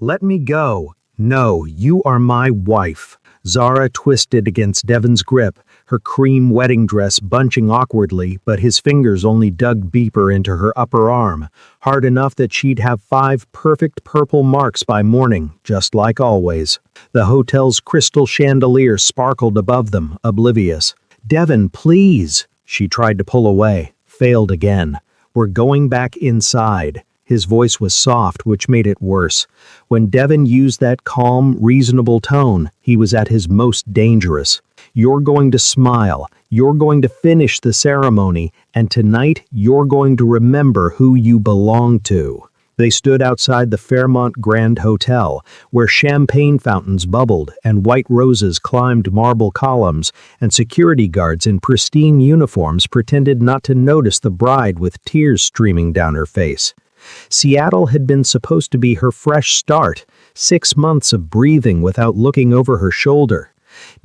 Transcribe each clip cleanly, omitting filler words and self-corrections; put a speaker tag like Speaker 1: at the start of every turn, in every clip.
Speaker 1: Let me go. No, you are my wife. Zara twisted against Devon's grip, her cream wedding dress bunching awkwardly, but his fingers only dug deeper into her upper arm, hard enough that she'd have 5 perfect purple marks by morning, just like always. The hotel's crystal chandelier sparkled above them, oblivious. "Devon, please!" She tried to pull away, failed again. "We're going back inside." His voice was soft, which made it worse. When Devon used that calm, reasonable tone, he was at his most dangerous. "You're going to smile. You're going to finish the ceremony. And tonight, you're going to remember who you belong to." They stood outside the Fairmont Grand Hotel, where champagne fountains bubbled and white roses climbed marble columns, and security guards in pristine uniforms pretended not to notice the bride with tears streaming down her face. Seattle had been supposed to be her fresh start, 6 months of breathing without looking over her shoulder.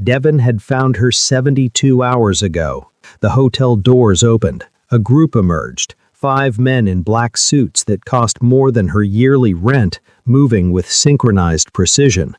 Speaker 1: Devon had found her 72 hours ago. The hotel doors opened. A group emerged. 5 men in black suits that cost more than her yearly rent, moving with synchronized precision.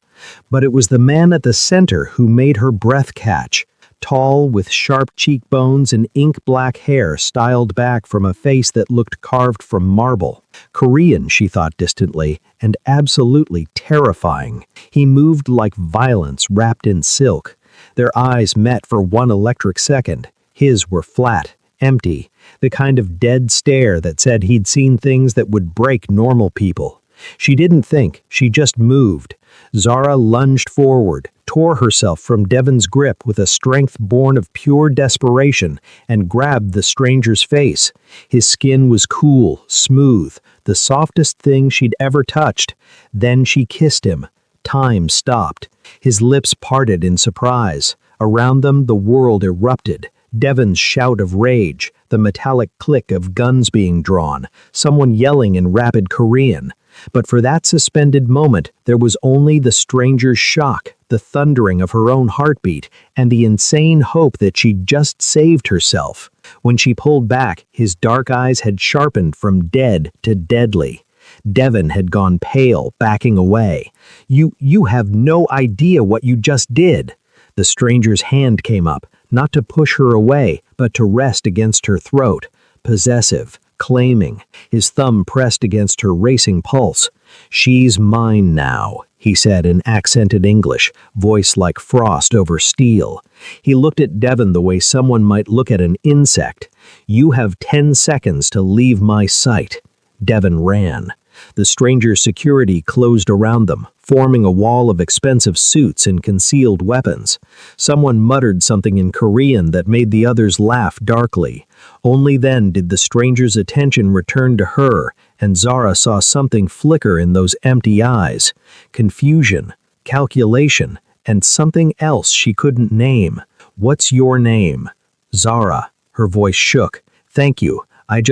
Speaker 1: But it was the man at the center who made her breath catch. Tall, with sharp cheekbones and ink-black hair styled back from a face that looked carved from marble. Korean, she thought distantly, and absolutely terrifying. He moved like violence wrapped in silk. Their eyes met for one electric second. His were flat, empty, the kind of dead stare that said he'd seen things that would break normal people. She didn't think, she just moved. Zara lunged forward, tore herself from Devon's grip with a strength born of pure desperation, and grabbed the stranger's face. His skin was cool, smooth, the softest thing she'd ever touched. Then she kissed him. Time stopped. His lips parted in surprise. Around them, the world erupted. Devon's shout of rage, the metallic click of guns being drawn, someone yelling in rapid Korean. But for that suspended moment, there was only the stranger's shock, the thundering of her own heartbeat, and the insane hope that she'd just saved herself. When she pulled back, his dark eyes had sharpened from dead to deadly. Devon had gone pale, backing away. You have no idea what you just did." The stranger's hand came up, not to push her away, but to rest against her throat, possessive, claiming. His thumb pressed against her racing pulse. "She's mine now," he said in accented English, voice like frost over steel. He looked at Devon the way someone might look at an insect. "You have 10 seconds to leave my sight." Devon ran. The stranger's security closed around them, forming a wall of expensive suits and concealed weapons. Someone muttered something in Korean that made the others laugh darkly. Only then did the stranger's attention return to her, and Zara saw something flicker in those empty eyes. Confusion, calculation, and something else she couldn't name. "What's your name?" "Zara." Her voice shook. "Thank you. I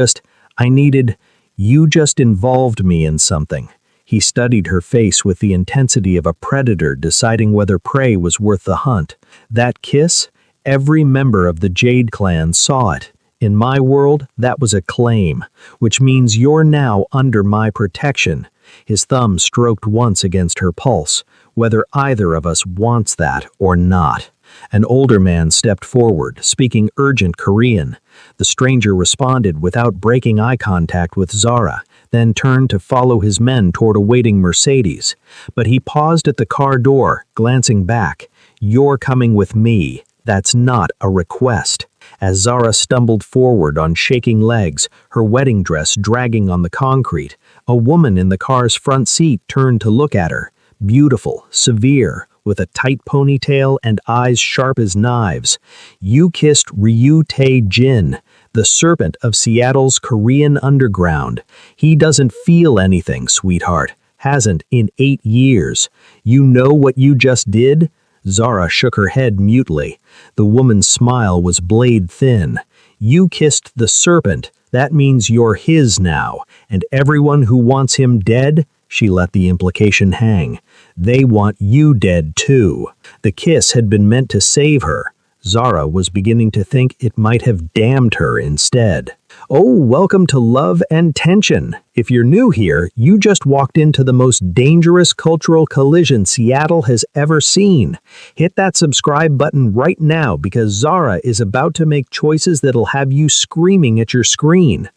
Speaker 1: needed... You just involved me in something." He studied her face with the intensity of a predator deciding whether prey was worth the hunt. "That kiss? Every member of the Jade clan saw it. In my world, that was a claim, which means you're now under my protection." His thumb stroked once against her pulse, "whether either of us wants that or not." An older man stepped forward, speaking urgent Korean. The stranger responded without breaking eye contact with Zara, then turned to follow his men toward a waiting Mercedes. But he paused at the car door, glancing back. "You're coming with me. That's not a request." As Zara stumbled forward on shaking legs, her wedding dress dragging on the concrete, a woman in the car's front seat turned to look at her. Beautiful, severe, with a tight ponytail and eyes sharp as knives. "You kissed Ryu Tae-jin, the serpent of Seattle's Korean underground. He doesn't feel anything, sweetheart. Hasn't in 8 years. You know what you just did?" Zara shook her head mutely. The woman's smile was blade thin. "You kissed the serpent. That means you're his now. And everyone who wants him dead," she let the implication hang, "they want you dead too." The kiss had been meant to save her. Zara was beginning to think it might have damned her instead. Oh, welcome to Love and Tension. If you're new here, you just walked into the most dangerous cultural collision Seattle has ever seen. Hit that subscribe button right now because Zara is about to make choices that'll have you screaming at your screen.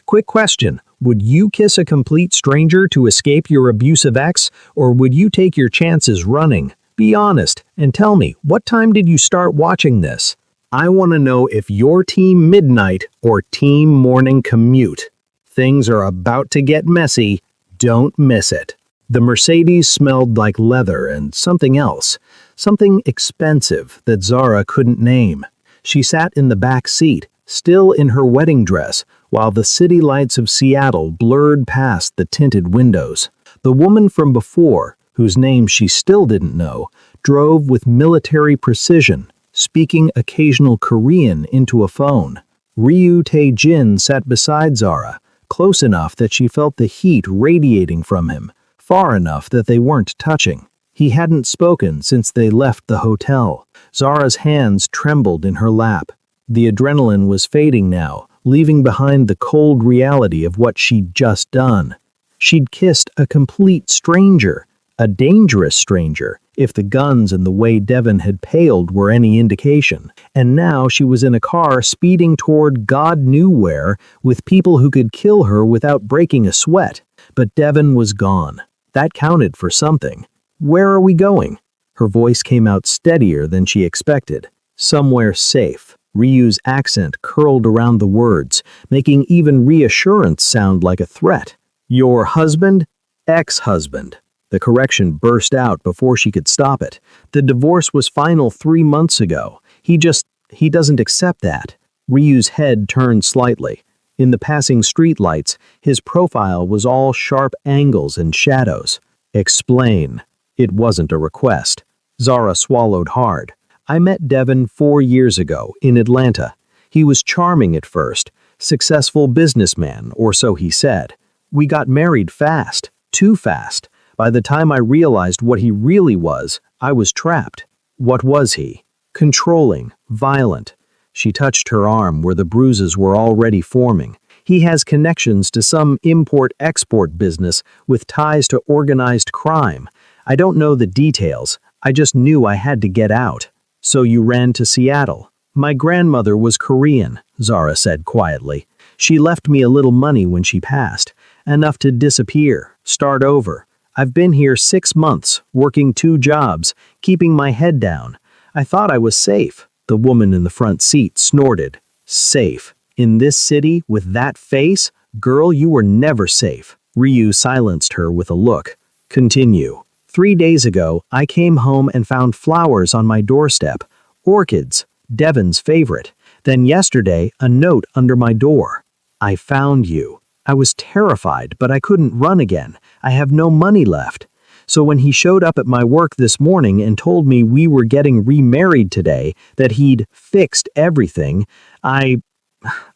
Speaker 1: Quick question, would you kiss a complete stranger to escape your abusive ex, or would you take your chances running? Be honest and tell me, what time did you start watching this? I want to know if you're Team Midnight or Team Morning Commute. Things are about to get messy. Don't miss it. The Mercedes smelled like leather and something else. Something expensive that Zara couldn't name. She sat in the back seat, still in her wedding dress, while the city lights of Seattle blurred past the tinted windows. The woman from before, whose name she still didn't know, drove with military precision, speaking occasional Korean into a phone. Ryu Tae-jin sat beside Zara, close enough that she felt the heat radiating from him, far enough that they weren't touching. He hadn't spoken since they left the hotel. Zara's hands trembled in her lap. The adrenaline was fading now, leaving behind the cold reality of what she'd just done. She'd kissed a complete stranger, a dangerous stranger, if the guns and the way Devon had paled were any indication. And now she was in a car speeding toward God knew where, with people who could kill her without breaking a sweat. But Devon was gone. That counted for something. Where are we going? Her voice came out steadier than she expected. Somewhere safe. Ryu's accent curled around the words, making even reassurance sound like a threat. Your husband? Ex-husband. The correction burst out before she could stop it. The divorce was final 3 months ago. He doesn't accept that. Ryu's head turned slightly. In the passing streetlights, his profile was all sharp angles and shadows. Explain. It wasn't a request. Zara swallowed hard. I met Devon 4 years ago in Atlanta. He was charming at first, successful businessman, or so he said. We got married fast, too fast. By the time I realized what he really was, I was trapped. What was he? Controlling, violent. She touched her arm where the bruises were already forming. He has connections to some import-export business with ties to organized crime. I don't know the details. I just knew I had to get out. So you ran to Seattle. My grandmother was Korean, Zara said quietly. She left me a little money when she passed. Enough to disappear, start over. I've been here 6 months, working 2 jobs, keeping my head down. I thought I was safe. The woman in the front seat snorted. Safe? In this city, with that face? Girl, you were never safe. Ryu silenced her with a look. Continue. 3 days ago, I came home and found flowers on my doorstep. Orchids, Devon's favorite. Then yesterday, a note under my door. I found you. I was terrified, but I couldn't run again. I have no money left. So when he showed up at my work this morning and told me we were getting remarried today, that he'd fixed everything, I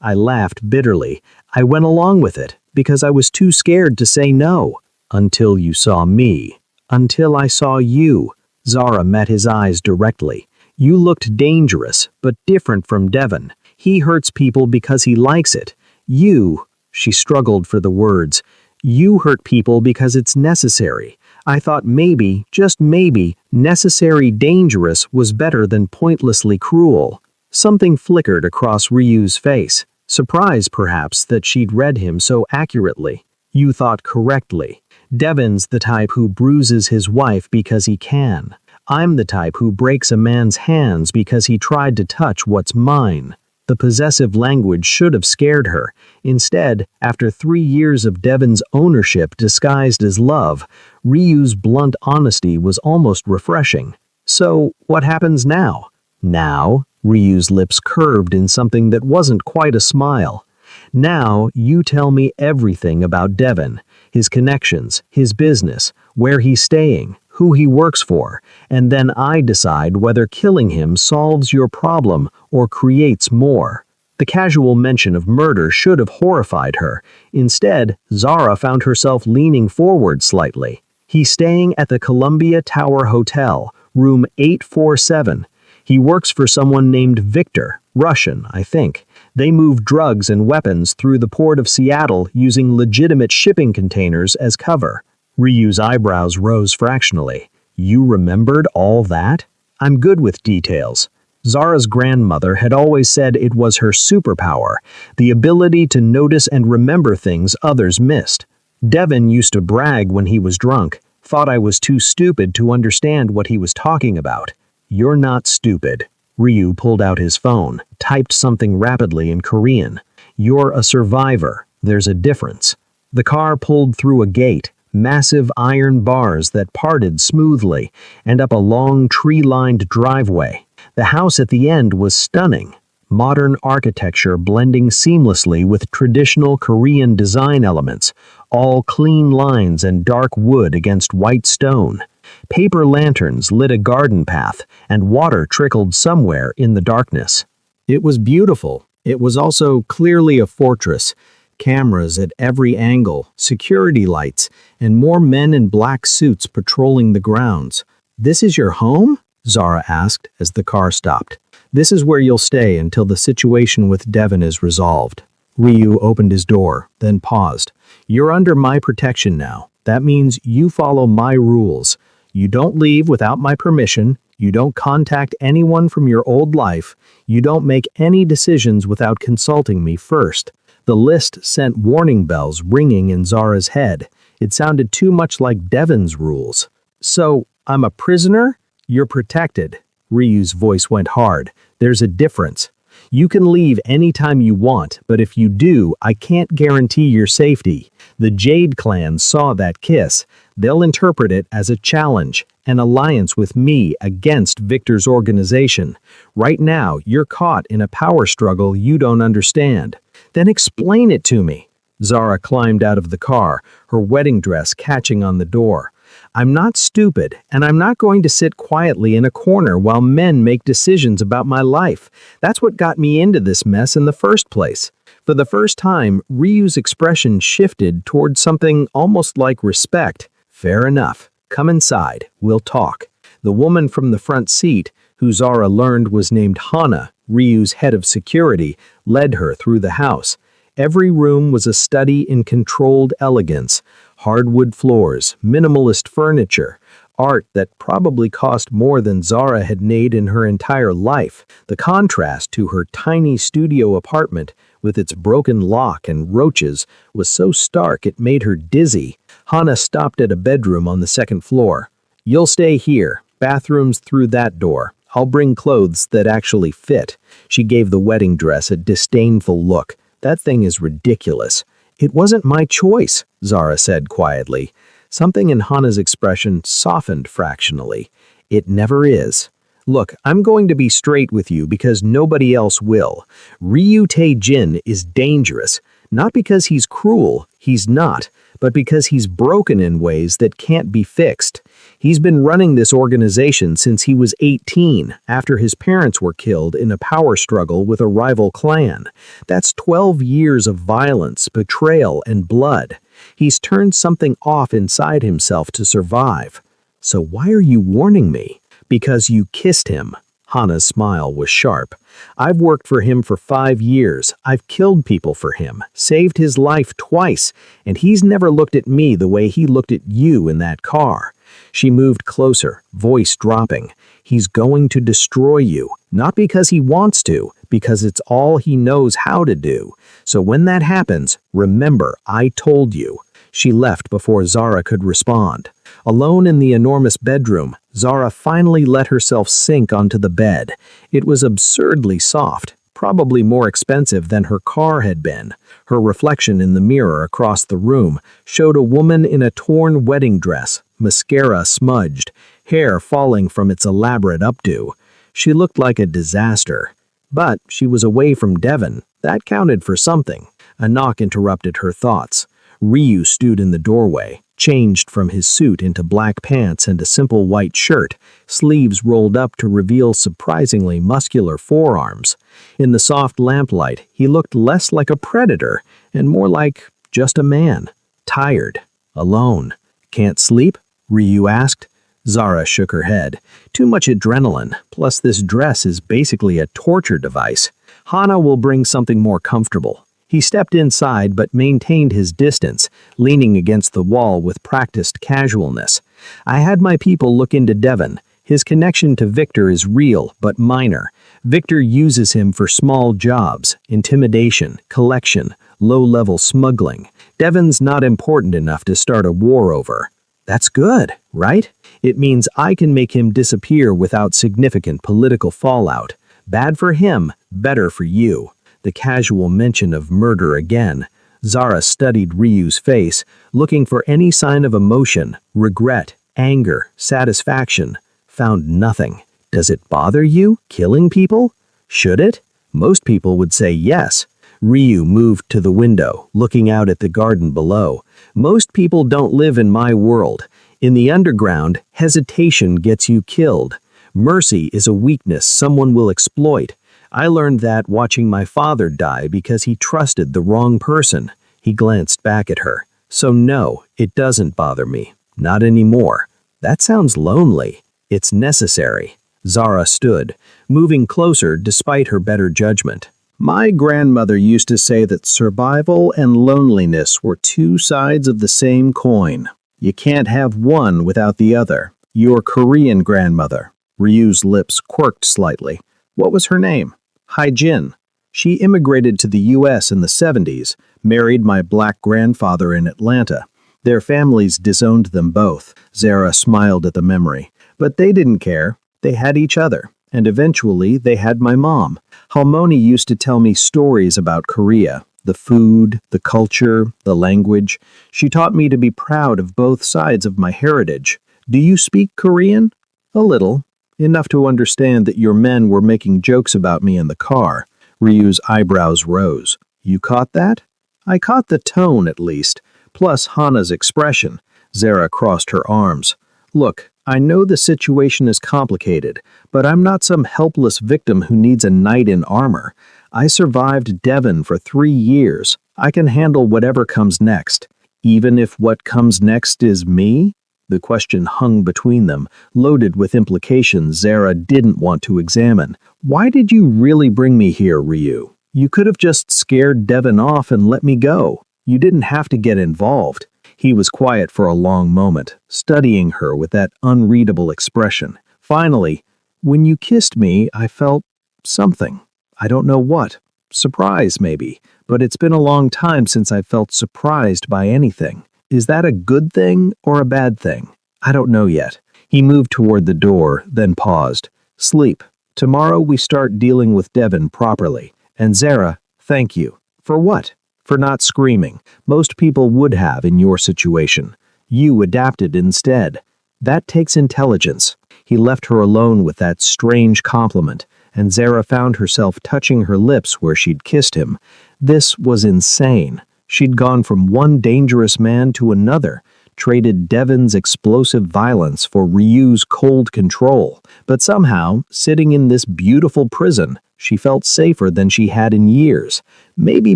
Speaker 1: laughed bitterly. I went along with it because I was too scared to say no. Until you saw me. Until I saw you. Zara met his eyes directly. You looked dangerous, but different from Devon. He hurts people because he likes it. You... She struggled for the words. You hurt people because it's necessary. I thought maybe, just maybe, necessary dangerous was better than pointlessly cruel. Something flickered across Ryu's face. Surprise, perhaps, that she'd read him so accurately. You thought correctly. Devon's the type who bruises his wife because he can. I'm the type who breaks a man's hands because he tried to touch what's mine. The possessive language should have scared her. Instead, after 3 years of Devon's ownership disguised as love, Ryu's blunt honesty was almost refreshing. So, what happens now? Now, Ryu's lips curved in something that wasn't quite a smile. Now, you tell me everything about Devon, his connections, his business, where he's staying, who he works for, and then I decide whether killing him solves your problem or creates more. The casual mention of murder should have horrified her. Instead, Zara found herself leaning forward slightly. He's staying at the Columbia Tower Hotel, room 847. He works for someone named Victor, Russian, I think. They moved drugs and weapons through the port of Seattle using legitimate shipping containers as cover. Ryu's eyebrows rose fractionally. You remembered all that? I'm good with details. Zara's grandmother had always said it was her superpower, the ability to notice and remember things others missed. Devin used to brag when he was drunk, thought I was too stupid to understand what he was talking about. You're not stupid. Ryu pulled out his phone, typed something rapidly in Korean. You're a survivor. There's a difference. The car pulled through a gate, massive iron bars that parted smoothly, and up a long tree-lined driveway. The house at the end was stunning, modern architecture blending seamlessly with traditional Korean design elements, all clean lines and dark wood against white stone. Paper lanterns lit a garden path, and water trickled somewhere in the darkness. It was beautiful. It was also clearly a fortress. Cameras at every angle, security lights, and more men in black suits patrolling the grounds. This is your home? Zara asked as the car stopped. This is where you'll stay until the situation with Devin is resolved. Ryu opened his door, then paused. You're under my protection now. That means you follow my rules. You don't leave without my permission. You don't contact anyone from your old life. You don't make any decisions without consulting me first. The list sent warning bells ringing in Zara's head. It sounded too much like Devin's rules. So, I'm a prisoner? You're protected. Ryu's voice went hard. There's a difference. You can leave anytime you want, but if you do, I can't guarantee your safety. The Jade clan saw that kiss. They'll interpret it as a challenge, an alliance with me against Victor's organization. Right now, you're caught in a power struggle you don't understand. Then explain it to me. Zara climbed out of the car, her wedding dress catching on the door. I'm not stupid, and I'm not going to sit quietly in a corner while men make decisions about my life. That's what got me into this mess in the first place. For the first time, Ryu's expression shifted toward something almost like respect. Fair enough. Come inside. We'll talk. The woman from the front seat, who Zara learned was named Hana, Ryu's head of security, led her through the house. Every room was a study in controlled elegance. Hardwood floors, minimalist furniture, art that probably cost more than Zara had made in her entire life. The contrast to her tiny studio apartment, with its broken lock and roaches, was so stark it made her dizzy. Hana stopped at a bedroom on the second floor. You'll stay here. Bathrooms through that door. I'll bring clothes that actually fit. She gave the wedding dress a disdainful look. That thing is ridiculous. It wasn't my choice, Zara said quietly. Something in Hana's expression softened fractionally. It never is. Look, I'm going to be straight with you because nobody else will. Ryu Tae-jin is dangerous. Not because he's cruel, he's not, but because he's broken in ways that can't be fixed. He's been running this organization since he was 18, after his parents were killed in a power struggle with a rival clan. That's 12 years of violence, betrayal, and blood. He's turned something off inside himself to survive. So why are you warning me? Because you kissed him. Hana's smile was sharp. I've worked for him for 5 years. I've killed people for him, saved his life twice, and he's never looked at me the way he looked at you in that car. She moved closer, voice dropping. He's going to destroy you, not because he wants to, because it's all he knows how to do. So when that happens, remember, I told you. She left before Zara could respond. Alone in the enormous bedroom, Zara finally let herself sink onto the bed. It was absurdly soft, probably more expensive than her car had been. Her reflection in the mirror across the room showed a woman in a torn wedding dress, mascara smudged, hair falling from its elaborate updo. She looked like a disaster. But she was away from Devin. That counted for something. A knock interrupted her thoughts. Ryu stood in the doorway, changed from his suit into black pants and a simple white shirt, sleeves rolled up to reveal surprisingly muscular forearms. In the soft lamplight, he looked less like a predator and more like just a man. Tired. Alone. Can't sleep? Ryu asked. Zara shook her head. Too much adrenaline, plus this dress is basically a torture device. Hana will bring something more comfortable. He stepped inside but maintained his distance, leaning against the wall with practiced casualness. I had my people look into Devon. His connection to Victor is real but minor. Victor uses him for small jobs, intimidation, collection, low-level smuggling. Devon's not important enough to start a war over. That's good, right? It means I can make him disappear without significant political fallout. Bad for him, better for you. The casual mention of murder again. Zara studied Ryu's face, looking for any sign of emotion, regret, anger, satisfaction. Found nothing. Does it bother you, killing people? Should it? Most people would say yes. Ryu moved to the window, looking out at the garden below. Most people don't live in my world. In the underground, hesitation gets you killed. Mercy is a weakness someone will exploit. I learned that watching my father die because he trusted the wrong person. He glanced back at her. So no, it doesn't bother me. Not anymore. That sounds lonely. It's necessary. Zara stood, moving closer despite her better judgment. My grandmother used to say that survival and loneliness were two sides of the same coin. You can't have one without the other. Your Korean grandmother. Ryu's lips quirked slightly. What was her name? Hae-jin. She immigrated to the U.S. in the 70s, married my black grandfather in Atlanta. Their families disowned them both. Zara smiled at the memory. But they didn't care. They had each other. And eventually, they had my mom. Halmoni used to tell me stories about Korea. The food, the culture, the language. She taught me to be proud of both sides of my heritage. Do you speak Korean? A little. Enough to understand that your men were making jokes about me in the car. Ryu's eyebrows rose. You caught that? I caught the tone, at least. Plus Hana's expression. Zara crossed her arms. Look, I know the situation is complicated, but I'm not some helpless victim who needs a knight in armor. I survived Devon for 3 years. I can handle whatever comes next. Even if what comes next is me? The question hung between them, loaded with implications Zara didn't want to examine. Why did you really bring me here, Ryu? You could have just scared Devon off and let me go. You didn't have to get involved. He was quiet for a long moment, studying her with that unreadable expression. Finally, when you kissed me, I felt something. I don't know what. Surprise, maybe. But it's been a long time since I felt surprised by anything. Is that a good thing or a bad thing? I don't know yet. He moved toward the door, then paused. Sleep. Tomorrow we start dealing with Devon properly. And Zara, thank you. For what? For not screaming. Most people would have in your situation. You adapted instead. That takes intelligence. He left her alone with that strange compliment, and Zara found herself touching her lips where she'd kissed him. This was insane. She'd gone from one dangerous man to another, traded Devon's explosive violence for Ryu's cold control. But somehow, sitting in this beautiful prison, she felt safer than she had in years. Maybe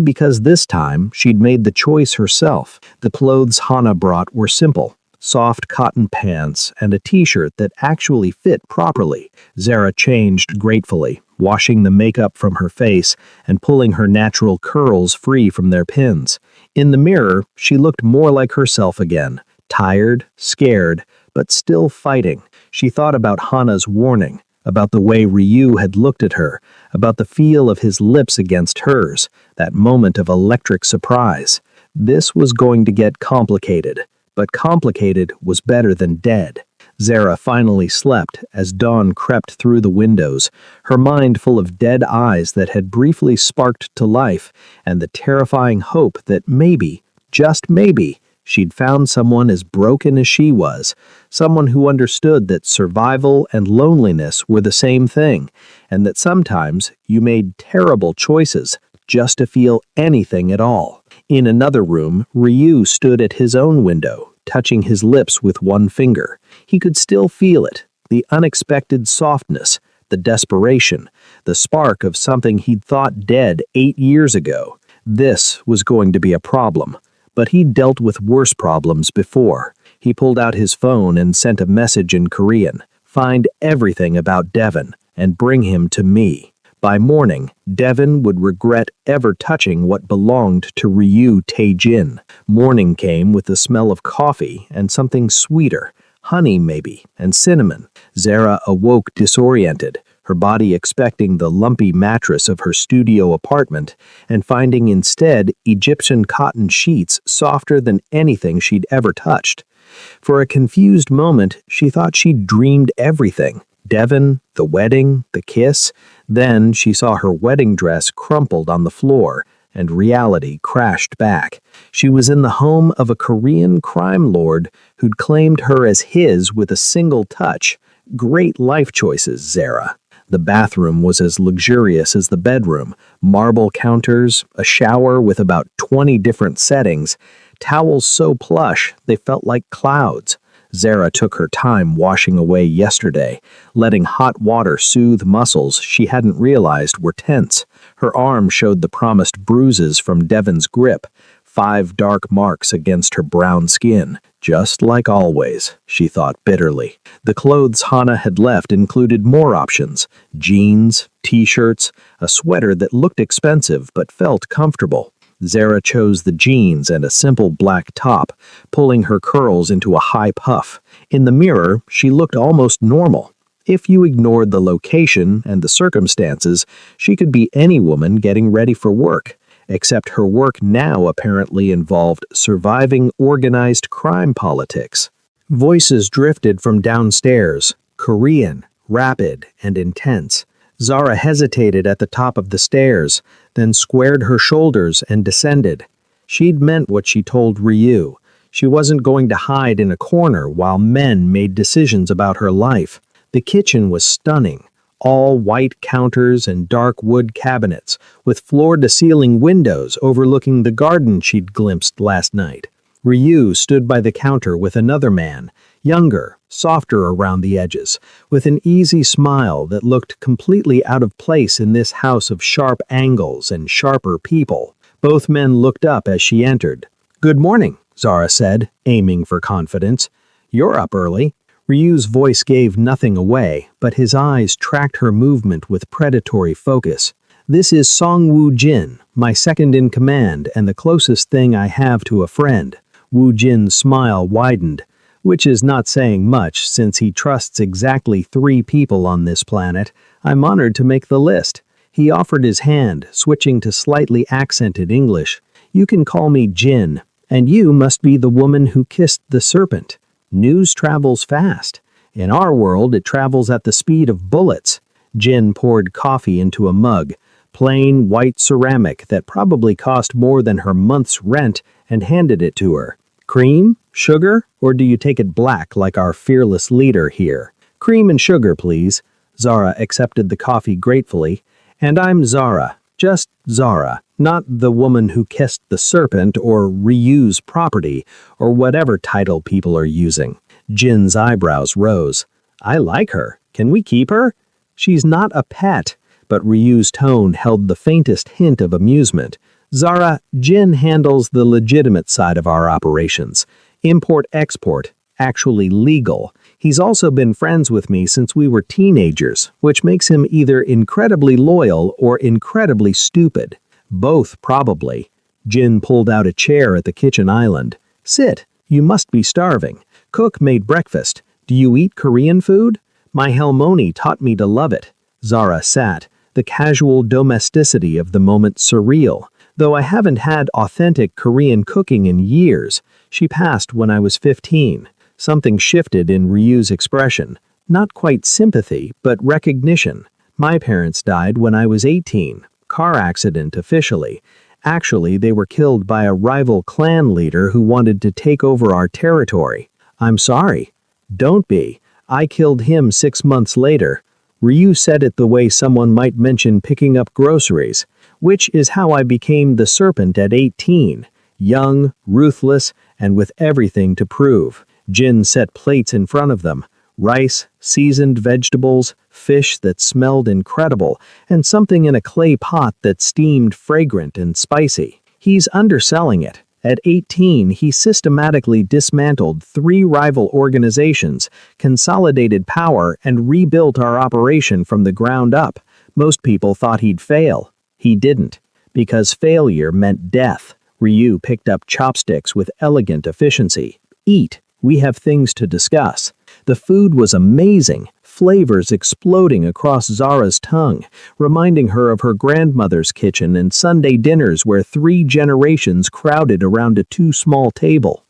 Speaker 1: because this time she'd made the choice herself. The clothes Hana brought were simple. Soft cotton pants and a t-shirt that actually fit properly. Zara changed gratefully, washing the makeup from her face and pulling her natural curls free from their pins. In the mirror, she looked more like herself again. Tired, scared, but still fighting. She thought about Hana's warning, about the way Ryu had looked at her, about the feel of his lips against hers, that moment of electric surprise. This was going to get complicated, but complicated was better than dead. Zara finally slept as dawn crept through the windows, her mind full of dead eyes that had briefly sparked to life, and the terrifying hope that maybe, just maybe, she'd found someone as broken as she was, someone who understood that survival and loneliness were the same thing, and that sometimes you made terrible choices just to feel anything at all. In another room, Ryu stood at his own window, touching his lips with one finger. He could still feel it, the unexpected softness, the desperation, the spark of something he'd thought dead 8 years ago. This was going to be a problem. But he'd dealt with worse problems before. He pulled out his phone and sent a message in Korean. Find everything about Devon and bring him to me. By morning, Devon would regret ever touching what belonged to Ryu Tae-jin. Morning came with the smell of coffee and something sweeter, honey maybe, and cinnamon. Zara awoke disoriented, her body expecting the lumpy mattress of her studio apartment and finding instead Egyptian cotton sheets softer than anything she'd ever touched. For a confused moment, she thought she'd dreamed everything. Devon, the wedding, the kiss. Then she saw her wedding dress crumpled on the floor, and reality crashed back. She was in the home of a Korean crime lord who'd claimed her as his with a single touch. Great life choices, Zara. The bathroom was as luxurious as the bedroom. Marble counters, a shower with about 20 different settings, towels so plush they felt like clouds. Zara took her time washing away yesterday, letting hot water soothe muscles she hadn't realized were tense. Her arm showed the promised bruises from Devon's grip, 5 dark marks against her brown skin. Just like always, she thought bitterly. The clothes Hana had left included more options: jeans, t-shirts, a sweater that looked expensive but felt comfortable. Zara chose the jeans and a simple black top, pulling her curls into a high puff. In the mirror, she looked almost normal. If you ignored the location and the circumstances, she could be any woman getting ready for work. Except her work now apparently involved surviving organized crime politics. Voices drifted from downstairs, Korean, rapid, and intense. Zara hesitated at the top of the stairs, then squared her shoulders and descended. She'd meant what she told Ryu. She wasn't going to hide in a corner while men made decisions about her life. The kitchen was stunning. All white counters and dark wood cabinets, with floor-to-ceiling windows overlooking the garden she'd glimpsed last night. Ryu stood by the counter with another man, younger, softer around the edges, with an easy smile that looked completely out of place in this house of sharp angles and sharper people. Both men looked up as she entered. "Good morning," Zara said, aiming for confidence. "You're up early." Ryu's voice gave nothing away, but his eyes tracked her movement with predatory focus. "This is Song Woo-jin, my second-in-command and the closest thing I have to a friend." Woo-jin's smile widened, which is not saying much since he trusts exactly 3 people on this planet. "I'm honored to make the list." He offered his hand, switching to slightly accented English. "You can call me Jin, and you must be the woman who kissed the serpent. News travels fast. In our world, it travels at the speed of bullets." Jin poured coffee into a mug, plain white ceramic that probably cost more than her month's rent, and handed it to her. "Cream? Sugar? Or do you take it black like our fearless leader here?" "Cream and sugar, please." Zara accepted the coffee gratefully. "And I'm Zara. Just Zara. Not the woman who kissed the serpent or Ryu's property, or whatever title people are using." Jin's eyebrows rose. "I like her. Can we keep her?" "She's not a pet," but Ryu's tone held the faintest hint of amusement. "Zara, Jin handles the legitimate side of our operations. Import-export, actually legal. He's also been friends with me since we were teenagers, which makes him either incredibly loyal or incredibly stupid. Both, probably." Jin pulled out a chair at the kitchen island. "Sit. You must be starving. Cook made breakfast. Do you eat Korean food? My Helmoni taught me to love it." Zara sat, the casual domesticity of the moment surreal. "Though I haven't had authentic Korean cooking in years. She passed when I was 15. Something shifted in Ryu's expression. Not quite sympathy, but recognition. "My parents died when I was 18. Car accident officially. Actually, they were killed by a rival clan leader who wanted to take over our territory." "I'm sorry." "Don't be. I killed him 6 months later." Ryu said it the way someone might mention picking up groceries, which is how I became the serpent at 18. Young, ruthless, and with everything to prove. Jin set plates in front of them. Rice, seasoned vegetables, fish that smelled incredible, and something in a clay pot that steamed fragrant and spicy. He's underselling it. At 18, he systematically dismantled 3 rival organizations, consolidated power, and rebuilt our operation from the ground up. Most people thought he'd fail. He didn't, because failure meant death. Ryu picked up chopsticks with elegant efficiency. Eat. We have things to discuss. The food was amazing, flavors exploding across Zara's tongue, reminding her of her grandmother's kitchen and Sunday dinners where 3 generations crowded around a too small table.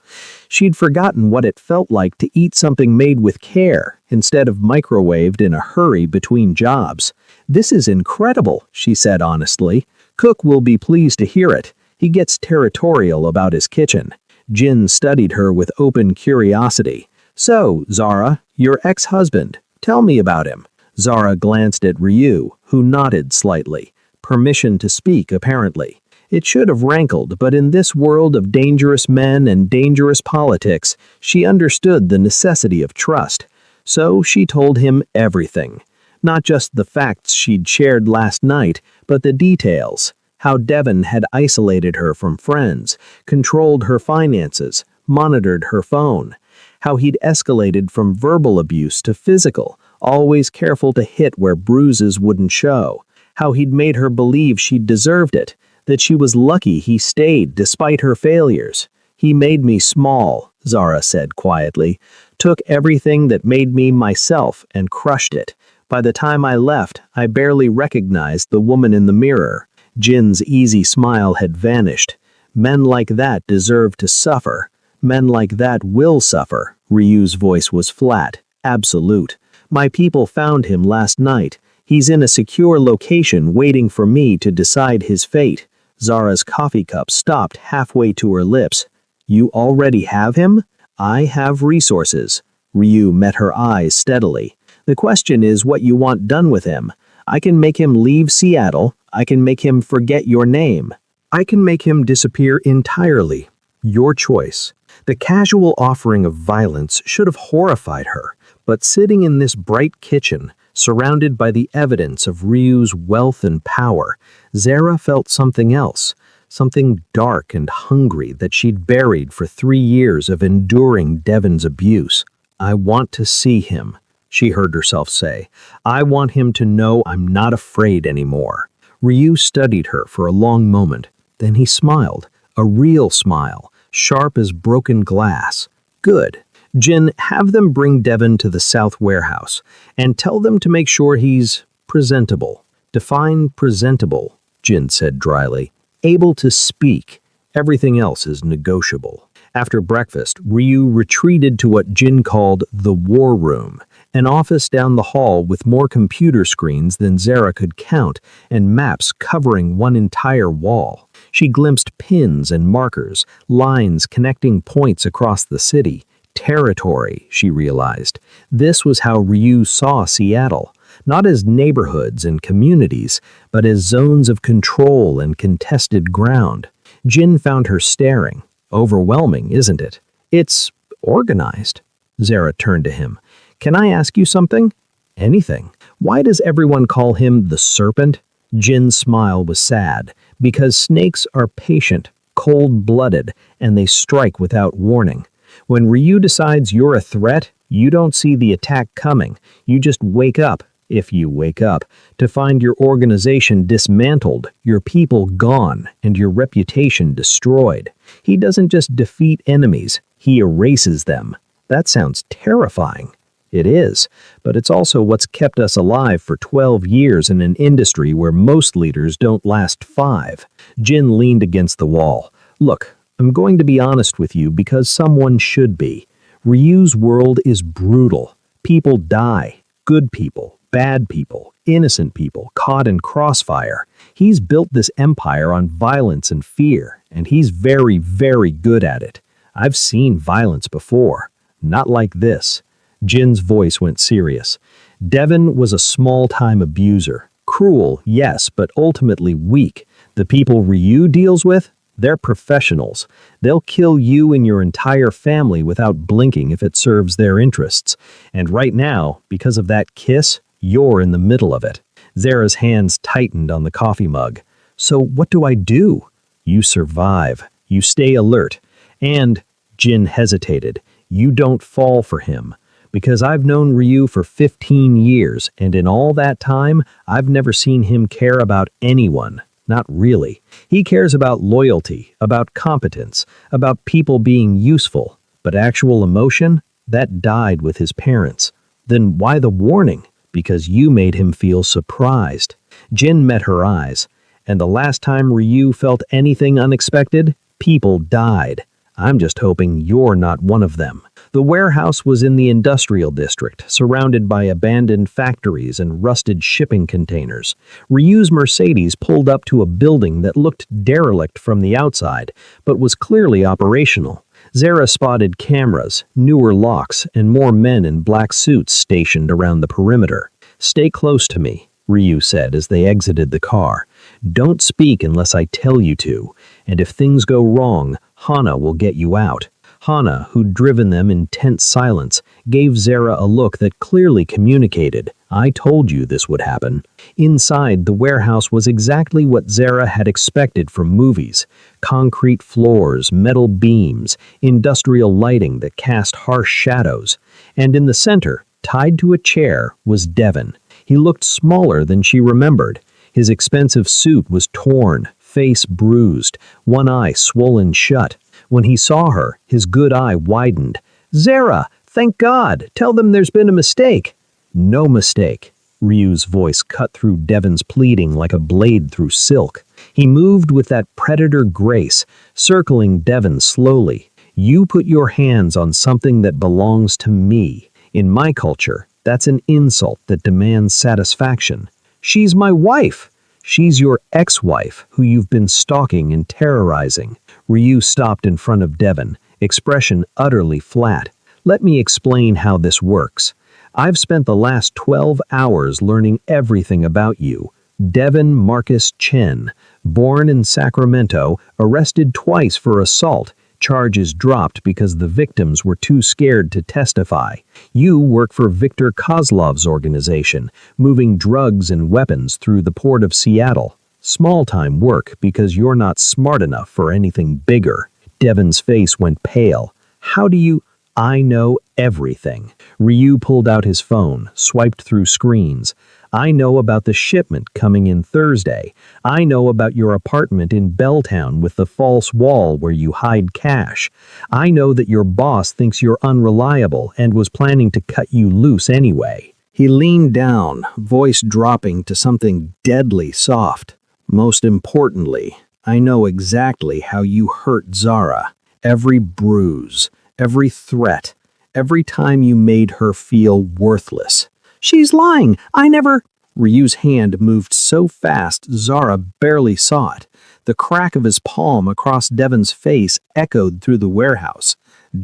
Speaker 1: She'd forgotten what it felt like to eat something made with care instead of microwaved in a hurry between jobs. "This is incredible," she said honestly. "Cook will be pleased to hear it. He gets territorial about his kitchen." Jin studied her with open curiosity. "So, Zara, your ex-husband, tell me about him." Zara glanced at Ryu, who nodded slightly. Permission to speak, apparently. It should have rankled, but in this world of dangerous men and dangerous politics, she understood the necessity of trust. So she told him everything. Not just the facts she'd shared last night, but the details. How Devon had isolated her from friends, controlled her finances, monitored her phone. How he'd escalated from verbal abuse to physical, always careful to hit where bruises wouldn't show. How he'd made her believe she deserved it, that she was lucky he stayed despite her failures. "He made me small," Zara said quietly. "Took everything that made me myself and crushed it. By the time I left, I barely recognized the woman in the mirror." Jin's easy smile had vanished. "Men like that deserve to suffer. Men like that will suffer." Ryu's voice was flat, absolute. "My people found him last night. He's in a secure location waiting for me to decide his fate." Zara's coffee cup stopped halfway to her lips. "You already have him?" "I have resources." Ryu met her eyes steadily. "The question is what you want done with him. I can make him leave Seattle. I can make him forget your name. I can make him disappear entirely. Your choice." The casual offering of violence should have horrified her, but sitting in this bright kitchen, surrounded by the evidence of Ryu's wealth and power, Zara felt something else, something dark and hungry that she'd buried for 3 years of enduring Devon's abuse. "I want to see him," she heard herself say. "I want him to know I'm not afraid anymore." Ryu studied her for a long moment. Then he smiled, a real smile, sharp as broken glass. "Good. Jin, have them bring Devon to the South Warehouse, and tell them to make sure he's presentable." "Define presentable," Jin said dryly. "Able to speak. Everything else is negotiable." After breakfast, Ryu retreated to what Jin called the war room, an office down the hall with more computer screens than Zara could count and maps covering one entire wall. She glimpsed pins and markers, lines connecting points across the city. Territory, she realized. This was how Ryu saw Seattle, not as neighborhoods and communities, but as zones of control and contested ground. Jin found her staring. "Overwhelming, isn't it?" "It's organized." Zara turned to him. "Can I ask you something?" "Anything." "Why does everyone call him the Serpent?" Jin's smile was sad. "Because snakes are patient, cold-blooded, and they strike without warning. When Ryu decides you're a threat, you don't see the attack coming. You just wake up, if you wake up, to find your organization dismantled, your people gone, and your reputation destroyed. He doesn't just defeat enemies, he erases them. That sounds terrifying. It is, but it's also what's kept us alive for 12 years in an industry where most leaders don't last 5. Jin leaned against the wall. "Look, I'm going to be honest with you because someone should be. Ryu's world is brutal. People die. Good people, bad people, innocent people, caught in crossfire. He's built this empire on violence and fear, and he's very, very good at it. I've seen violence before. Not like this." Jin's voice went serious. "Devon was a small-time abuser. Cruel, yes, but ultimately weak. The people Ryu deals with? They're professionals. They'll kill you and your entire family without blinking if it serves their interests. And right now, because of that kiss, you're in the middle of it." Zara's hands tightened on the coffee mug. "So what do I do?" "You survive. You stay alert. And," Jin hesitated, "you don't fall for him. Because I've known Ryu for 15 years, and in all that time, I've never seen him care about anyone. Not really. He cares about loyalty, about competence, about people being useful. But actual emotion? That died with his parents. Then why the warning? Because you made him feel surprised. Jin met her eyes. And the last time Ryu felt anything unexpected, people died. I'm just hoping you're not one of them. The warehouse was in the industrial district, surrounded by abandoned factories and rusted shipping containers. Ryu's Mercedes pulled up to a building that looked derelict from the outside, but was clearly operational. Zara spotted cameras, newer locks, and more men in black suits stationed around the perimeter. "Stay close to me," Ryu said as they exited the car. "Don't speak unless I tell you to, and if things go wrong, Hana will get you out." Hana, who'd driven them in tense silence, gave Zara a look that clearly communicated, "I told you this would happen." Inside, the warehouse was exactly what Zara had expected from movies. Concrete floors, metal beams, industrial lighting that cast harsh shadows. And in the center, tied to a chair, was Devon. He looked smaller than she remembered. His expensive suit was torn, face bruised, one eye swollen shut. When he saw her, his good eye widened. "Zara, thank God! Tell them there's been a mistake." "No mistake." Ryu's voice cut through Devon's pleading like a blade through silk. He moved with that predator grace, circling Devon slowly. "You put your hands on something that belongs to me. In my culture, that's an insult that demands satisfaction. She's my wife. She's your ex-wife, who you've been stalking and terrorizing." Ryu stopped in front of Devon, expression utterly flat. "Let me explain how this works. I've spent the last 12 hours learning everything about you. Devon Marcus Chen, born in Sacramento, arrested twice for assault. Charges dropped because the victims were too scared to testify. You work for Viktor Kozlov's organization, moving drugs and weapons through the port of Seattle. Small-time work because you're not smart enough for anything bigger." Devon's face went pale. "How do you—" "I know everything." Ryu pulled out his phone, swiped through screens. "I know about the shipment coming in Thursday. I know about your apartment in Belltown with the false wall where you hide cash. I know that your boss thinks you're unreliable and was planning to cut you loose anyway." He leaned down, voice dropping to something deadly soft. "Most importantly, I know exactly how you hurt Zara. Every bruise, every threat, every time you made her feel worthless." "She's lying! I never—" Ryu's hand moved so fast Zara barely saw it. The crack of his palm across Devon's face echoed through the warehouse.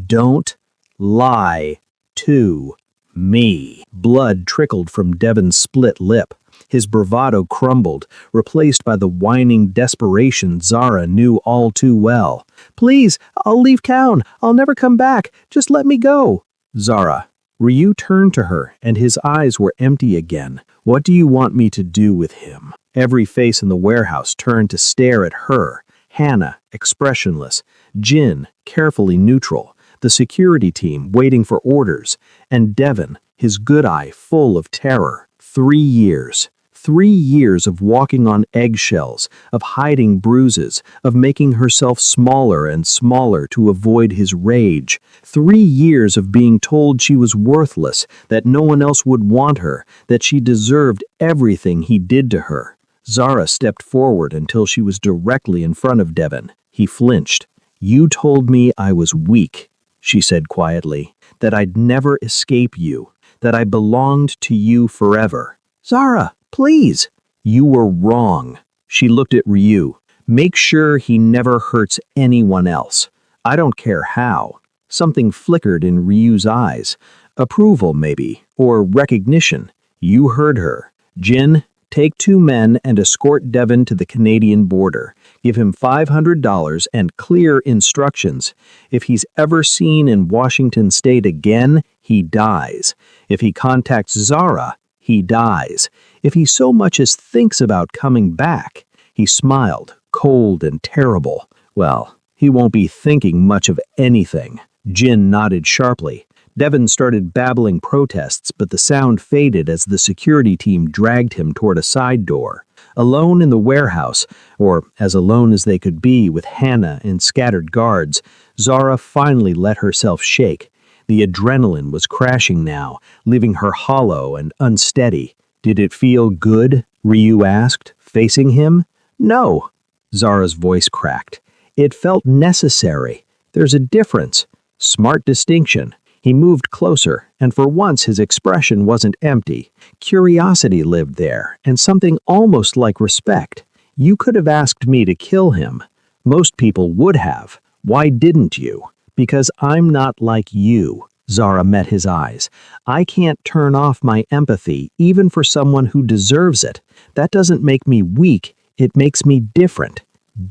Speaker 1: "Don't lie to me." Blood trickled from Devon's split lip. His bravado crumbled, replaced by the whining desperation Zara knew all too well. "Please, I'll leave town. I'll never come back. Just let me go." "Zara." Ryu turned to her, and his eyes were empty again. "What do you want me to do with him?" Every face in the warehouse turned to stare at her. Hannah, expressionless. Jin, carefully neutral. The security team waiting for orders. And Devon, his good eye full of terror. 3 years. 3 years of walking on eggshells, of hiding bruises, of making herself smaller and smaller to avoid his rage. 3 years of being told she was worthless, that no one else would want her, that she deserved everything he did to her. Zara stepped forward until she was directly in front of Devon. He flinched. "You told me I was weak," she said quietly, "that I'd never escape you, that I belonged to you forever." "Zara, please." "You were wrong." She looked at Ryu. "Make sure he never hurts anyone else. I don't care how." Something flickered in Ryu's eyes. Approval, maybe, or recognition. "You heard her. Jin, take 2 men and escort Devon to the Canadian border. Give him $500 and clear instructions. If he's ever seen in Washington State again, he dies. If he contacts Zara, he dies. If he so much as thinks about coming back." He smiled, cold and terrible. "Well, he won't be thinking much of anything." Jin nodded sharply. Devon started babbling protests, but the sound faded as the security team dragged him toward a side door. Alone in the warehouse, or as alone as they could be with Hannah and scattered guards, Zara finally let herself shake. The adrenaline was crashing now, leaving her hollow and unsteady. Did it feel good? Ryu asked, facing him. No. Zara's voice cracked. It felt necessary. There's a difference. Smart distinction. He moved closer, and for once his expression wasn't empty. Curiosity lived there, and something almost like respect. You could have asked me to kill him. Most people would have. Why didn't you? Because I'm not like you. Zara met his eyes. I can't turn off my empathy, even for someone who deserves it. That doesn't make me weak. It makes me different.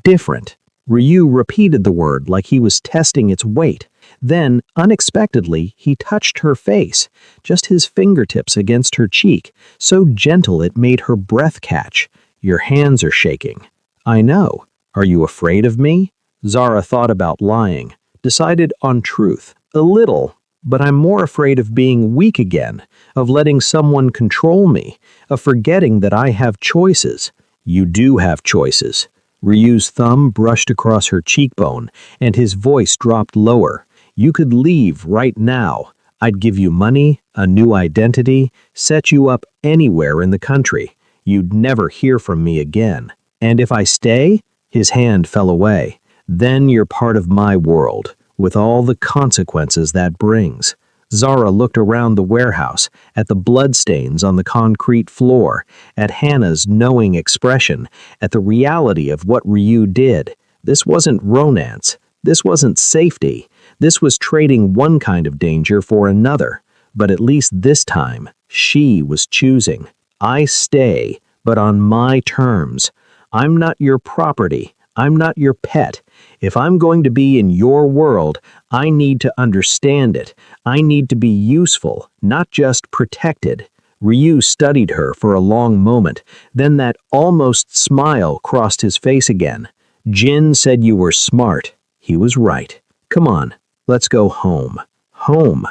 Speaker 1: Different. Ryu repeated the word like he was testing its weight. Then, unexpectedly, he touched her face, just his fingertips against her cheek, so gentle it made her breath catch. Your hands are shaking. I know. Are you afraid of me? Zara thought about lying, decided on truth. A little, but I'm more afraid of being weak again, of letting someone control me, of forgetting that I have choices. You do have choices. Ryu's thumb brushed across her cheekbone, and his voice dropped lower. You could leave right now. I'd give you money, a new identity, set you up anywhere in the country. You'd never hear from me again. And if I stay, his hand fell away. Then you're part of my world, with all the consequences that brings. Zara looked around the warehouse, at the bloodstains on the concrete floor, at Hannah's knowing expression, at the reality of what Ryu did. This wasn't romance. This wasn't safety. This was trading one kind of danger for another. But at least this time, she was choosing. I stay, but on my terms. I'm not your property. I'm not your pet. If I'm going to be in your world, I need to understand it. I need to be useful, not just protected. Ryu studied her for a long moment. Then that almost smile crossed his face again. Jin said you were smart. He was right. Come on, let's go home. Home.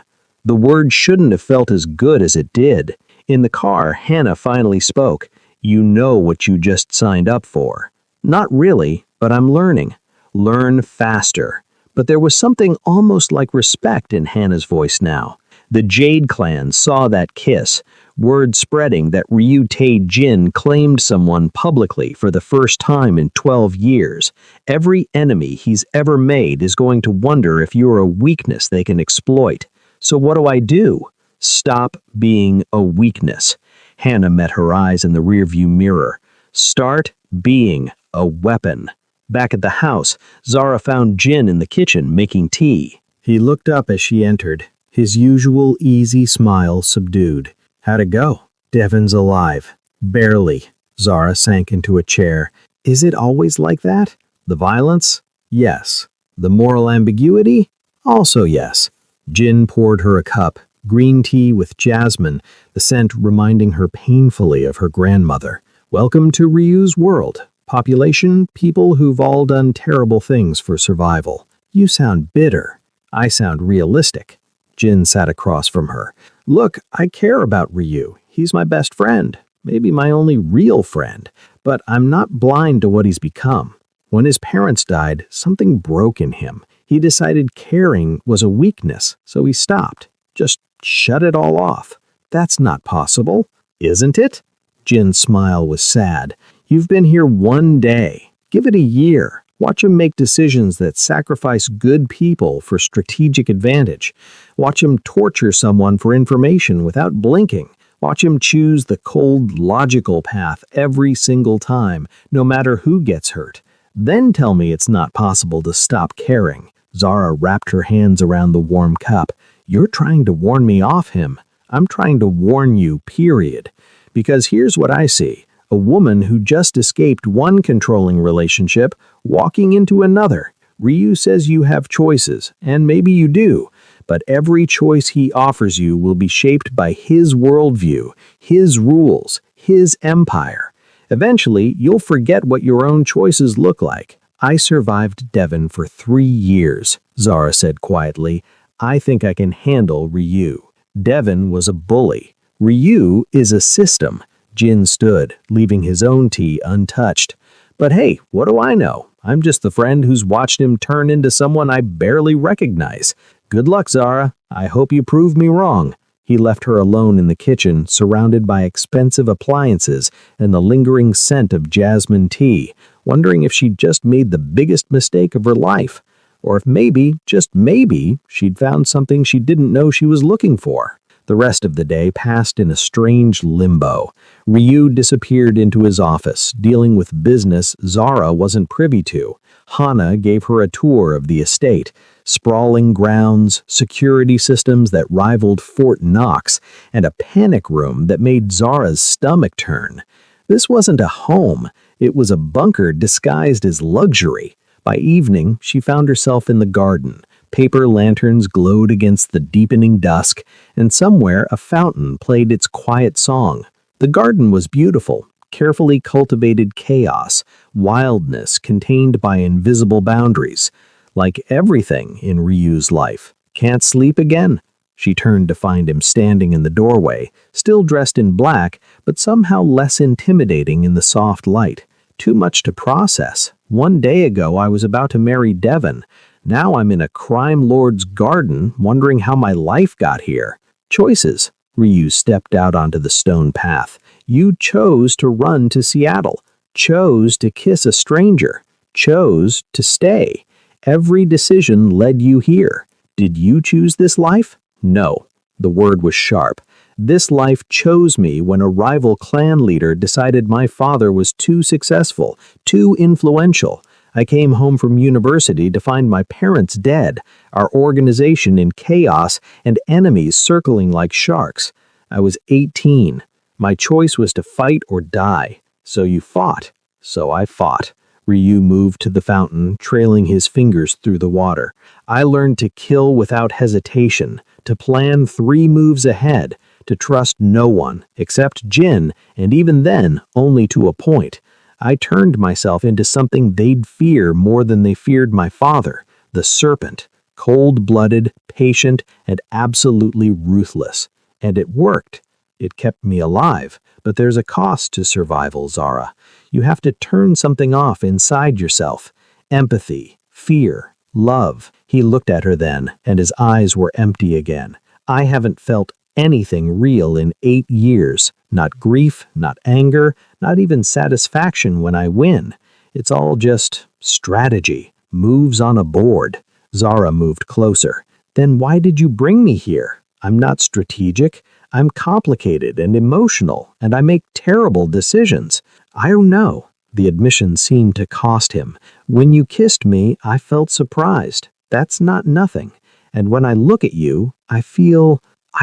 Speaker 1: The word shouldn't have felt as good as it did. In the car, Hannah finally spoke. You know what you just signed up for. Not really, but I'm learning. Learn faster. But there was something almost like respect in Hannah's voice now. The Jade clan saw that kiss, word spreading that Ryu Tae-jin claimed someone publicly for the first time in 12 years. Every enemy he's ever made is going to wonder if you're a weakness they can exploit. So what do? Stop being a weakness. Hannah met her eyes in the rearview mirror. Start being a weapon. Back at the house, Zara found Jin in the kitchen making tea. He looked up as she entered, his usual easy smile subdued. How'd it go? Devon's alive. Barely. Zara sank into a chair. Is it always like that? The violence? Yes. The moral ambiguity? Also yes. Jin poured her a cup, green tea with jasmine, the scent reminding her painfully of her grandmother. Welcome to Ryu's world. Population, people who've all done terrible things for survival. You sound bitter. I sound realistic. Jin sat across from her. Look, I care about Ryu. He's my best friend. Maybe my only real friend. But I'm not blind to what he's become. When his parents died, something broke in him. He decided caring was a weakness, so he stopped. Just shut it all off. That's not possible, isn't it? Jin's smile was sad. You've been here one day. Give it a year. Watch him make decisions that sacrifice good people for strategic advantage. Watch him torture someone for information without blinking. Watch him choose the cold, logical path every single time, no matter who gets hurt. Then tell me it's not possible to stop caring. Zara wrapped her hands around the warm cup. You're trying to warn me off him. I'm trying to warn you, period. Because here's what I see. A woman who just escaped one controlling relationship, walking into another. Ryu says you have choices, and maybe you do, but every choice he offers you will be shaped by his worldview, his rules, his empire. Eventually, you'll forget what your own choices look like. I survived Devon for 3 years, Zara said quietly. I think I can handle Ryu. Devon was a bully. Ryu is a system. Jin stood, leaving his own tea untouched. But hey, what do I know? I'm just the friend who's watched him turn into someone I barely recognize. Good luck, Zara. I hope you prove me wrong. He left her alone in the kitchen, surrounded by expensive appliances and the lingering scent of jasmine tea, wondering if she'd just made the biggest mistake of her life. Or if maybe, just maybe, she'd found something she didn't know she was looking for. The rest of the day passed in a strange limbo. Ryu disappeared into his office, dealing with business Zara wasn't privy to. Hana gave her a tour of the estate. Sprawling grounds, security systems that rivaled Fort Knox, and a panic room that made Zara's stomach turn. This wasn't a home. It was a bunker disguised as luxury. By evening, she found herself in the garden. Paper lanterns glowed against the deepening dusk, and somewhere a fountain played its quiet song. The garden was beautiful, carefully cultivated chaos, wildness contained by invisible boundaries. Like everything in Ryu's life. Can't sleep again. She turned to find him standing in the doorway, still dressed in black, but somehow less intimidating in the soft light. Too much to process. 1 day ago I was about to marry Devon. Now I'm in a crime lord's garden, wondering how my life got here. Choices. Ryu stepped out onto the stone path. You chose to run to Seattle. Chose to kiss a stranger. Chose to stay. Every decision led you here. Did you choose this life? No. The word was sharp. This life chose me when a rival clan leader decided my father was too successful, too influential. I came home from university to find my parents dead, our organization in chaos, and enemies circling like sharks. I was 18. My choice was to fight or die. So you fought. So I fought. Ryu moved to the fountain, trailing his fingers through the water. I learned to kill without hesitation, to plan 3 moves ahead, to trust no one, except Jin, and even then, only to a point. I turned myself into something they'd fear more than they feared my father, the serpent, cold-blooded, patient, and absolutely ruthless. And it worked. It kept me alive, but there's a cost to survival, Zara. You have to turn something off inside yourself. Empathy, fear, love. He looked at her then, and his eyes were empty again. I haven't felt anything real in 8 years. Not grief, not anger, not even satisfaction when I win. It's all just strategy, moves on a board. Zara moved closer. Then why did you bring me here? I'm not strategic. I'm complicated and emotional, and I make terrible decisions. I don't know. The admission seemed to cost him. When you kissed me, I felt surprised. That's not nothing. And when I look at you, I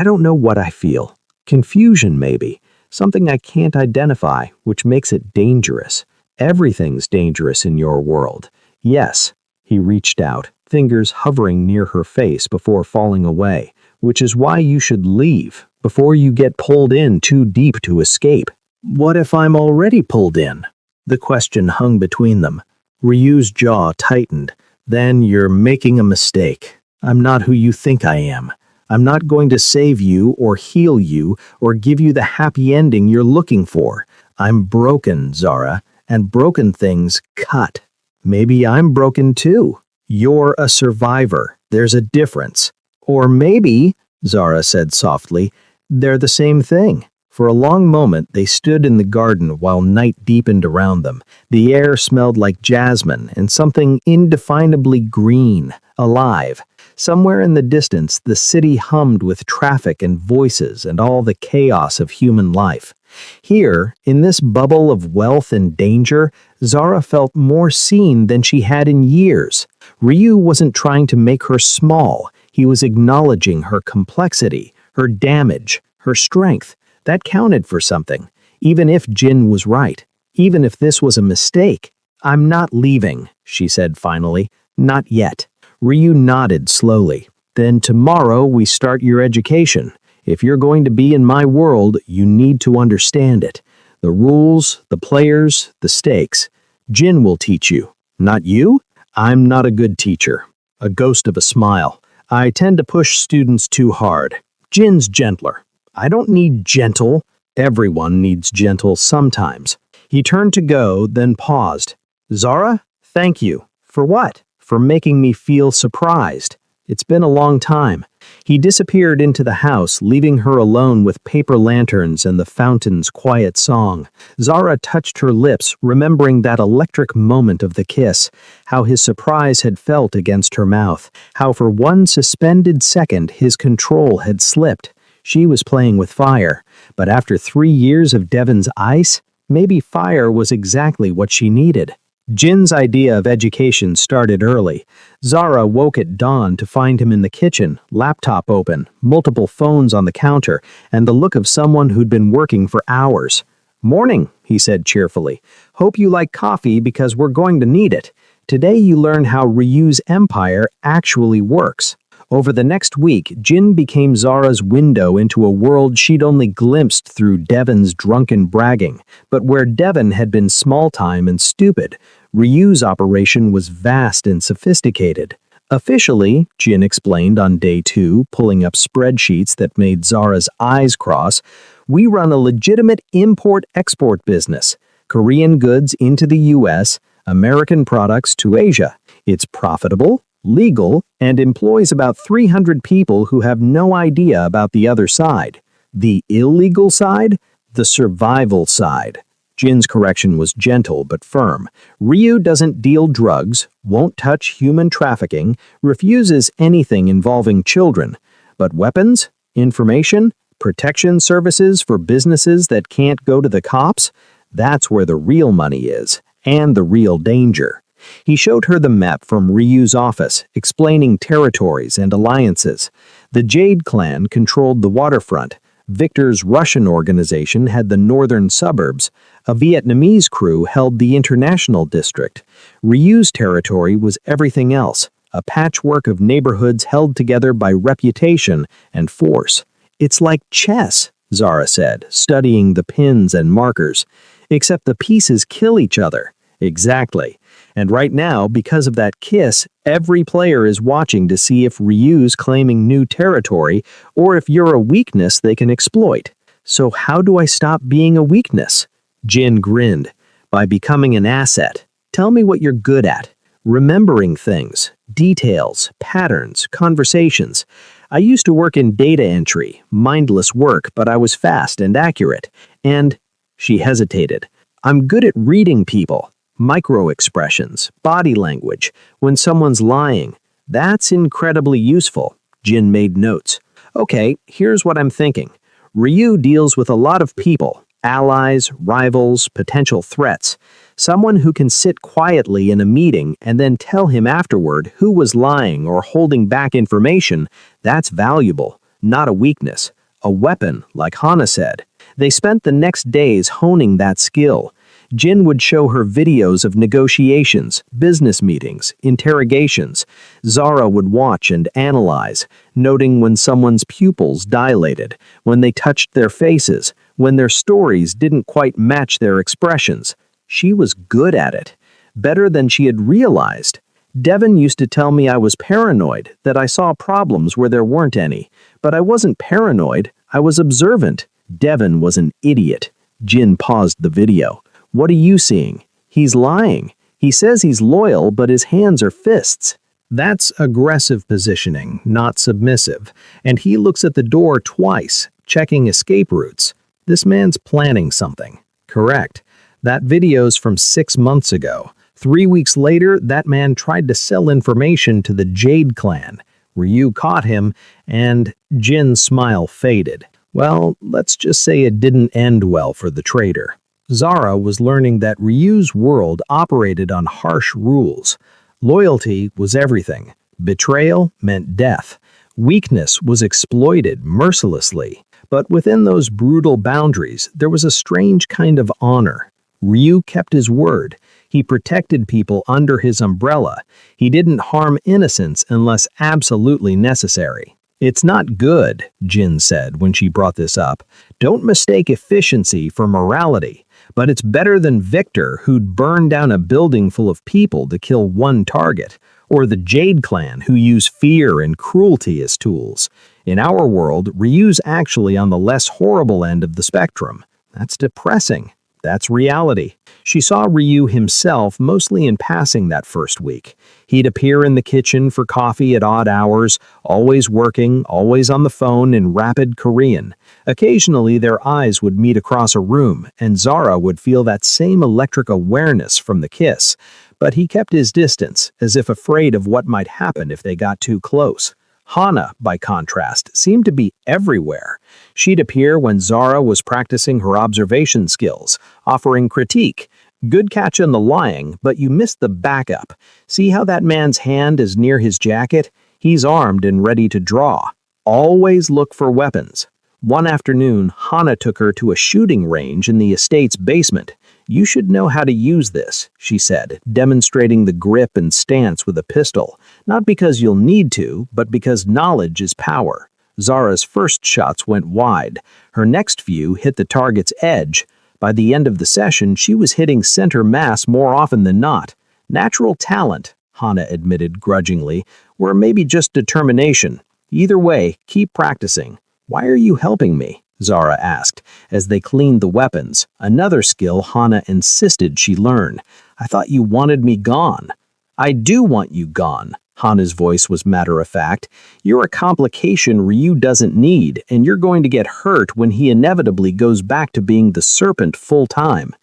Speaker 1: don't know what I feel. Confusion, maybe. Something I can't identify, which makes it dangerous. Everything's dangerous in your world. Yes. He reached out, fingers hovering near her face before falling away, which is why you should leave, before you get pulled in too deep to escape. What if I'm already pulled in? The question hung between them. Ryu's jaw tightened. Then you're making a mistake. I'm not who you think I am. I'm not going to save you or heal you or give you the happy ending you're looking for. I'm broken, Zara, and broken things cut. Maybe I'm broken too. You're a survivor. There's a difference. Or maybe, Zara said softly, they're the same thing. For a long moment, they stood in the garden while night deepened around them. The air smelled like jasmine and something indefinably green, alive. Somewhere in the distance, the city hummed with traffic and voices and all the chaos of human life. Here, in this bubble of wealth and danger, Zara felt more seen than she had in years. Ryu wasn't trying to make her small. He was acknowledging her complexity, her damage, her strength. That counted for something, even if Jin was right, even if this was a mistake. I'm not leaving, she said finally. Not yet. Ryu nodded slowly. Then tomorrow we start your education. If you're going to be in my world, you need to understand it. The rules, the players, the stakes. Jin will teach you. Not you? I'm not a good teacher. A ghost of a smile. I tend to push students too hard. Jin's gentler. I don't need gentle. Everyone needs gentle sometimes. He turned to go, then paused. Zara, thank you. For what? For making me feel surprised. It's been a long time. He disappeared into the house, leaving her alone with paper lanterns and the fountain's quiet song. Zara touched her lips, remembering that electric moment of the kiss, how his surprise had felt against her mouth, how for one suspended second his control had slipped. She was playing with fire, but after 3 years of Devon's ice, maybe fire was exactly what she needed. Jin's idea of education started early. Zara woke at dawn to find him in the kitchen, laptop open, multiple phones on the counter, and the look of someone who'd been working for hours. "Morning," he said cheerfully. "Hope you like coffee because we're going to need it. Today you learn how Ryu's empire actually works." Over the next week, Jin became Zara's window into a world she'd only glimpsed through Devon's drunken bragging, but where Devon had been small-time and stupid, Ryu's operation was vast and sophisticated. Officially, Jin explained on day 2, pulling up spreadsheets that made Zara's eyes cross, we run a legitimate import-export business. Korean goods into the US, American products to Asia. It's profitable, legal, and employs about 300 people who have no idea about the other side. The illegal side? The survival side. Jin's correction was gentle but firm. Ryu doesn't deal drugs, won't touch human trafficking, refuses anything involving children. But weapons, information, protection services for businesses that can't go to the cops? That's where the real money is, and the real danger. He showed her the map from Ryu's office, explaining territories and alliances. The Jade clan controlled the waterfront. Victor's Russian organization had the northern suburbs. A Vietnamese crew held the international district. Ryu's territory was everything else, a patchwork of neighborhoods held together by reputation and force. It's like chess, Zara said, studying the pins and markers. Except the pieces kill each other. Exactly. And right now, because of that kiss, every player is watching to see if Ryu's claiming new territory or if you're a weakness they can exploit. So how do I stop being a weakness? Jin grinned. By becoming an asset. Tell me what you're good at. Remembering things, details, patterns, conversations. I used to work in data entry, mindless work, but I was fast and accurate. And, she hesitated, I'm good at reading people. Micro-expressions, body language, when someone's lying. That's incredibly useful. Jin made notes. Okay, here's what I'm thinking. Ryu deals with a lot of people, allies, rivals, potential threats. Someone who can sit quietly in a meeting and then tell him afterward who was lying or holding back information, that's valuable, not a weakness. A weapon, like Hana said. They spent the next days honing that skill. Jin would show her videos of negotiations, business meetings, interrogations. Zara would watch and analyze, noting when someone's pupils dilated, when they touched their faces, when their stories didn't quite match their expressions. She was good at it, better than she had realized. Devon used to tell me I was paranoid, that I saw problems where there weren't any. But I wasn't paranoid, I was observant. Devon was an idiot. Jin paused the video. What are you seeing? He's lying. He says he's loyal, but his hands are fists. That's aggressive positioning, not submissive. And he looks at the door twice, checking escape routes. This man's planning something. Correct. That video's from 6 months ago. 3 weeks later, that man tried to sell information to the Jade clan. Ryu caught him, and Jin's smile faded. Well, let's just say it didn't end well for the traitor. Zara was learning that Ryu's world operated on harsh rules. Loyalty was everything. Betrayal meant death. Weakness was exploited mercilessly. But within those brutal boundaries, there was a strange kind of honor. Ryu kept his word. He protected people under his umbrella. He didn't harm innocents unless absolutely necessary. It's not good, Jin said when she brought this up. Don't mistake efficiency for morality. But it's better than Victor, who'd burn down a building full of people to kill one target. Or the Jade Clan, who use fear and cruelty as tools. In our world, Ryu's actually on the less horrible end of the spectrum. That's depressing. That's reality. She saw Ryu himself mostly in passing that first week. He'd appear in the kitchen for coffee at odd hours, always working, always on the phone in rapid Korean. Occasionally, their eyes would meet across a room, and Zara would feel that same electric awareness from the kiss. But he kept his distance, as if afraid of what might happen if they got too close. Hana, by contrast, seemed to be everywhere. She'd appear when Zara was practicing her observation skills, offering critique. Good catch on the lying, but you missed the backup. See how that man's hand is near his jacket? He's armed and ready to draw. Always look for weapons. One afternoon, Hana took her to a shooting range in the estate's basement. You should know how to use this, she said, demonstrating the grip and stance with a pistol. Not because you'll need to, but because knowledge is power. Zara's first shots went wide. Her next few hit the target's edge. By the end of the session, she was hitting center mass more often than not. Natural talent, Hana admitted grudgingly, or maybe just determination. Either way, keep practicing. Why are you helping me? Zara asked, as they cleaned the weapons, another skill Hana insisted she learn. I thought you wanted me gone. I do want you gone. Hana's voice was matter-of-fact. You're a complication Ryu doesn't need, and you're going to get hurt when he inevitably goes back to being the serpent full-time.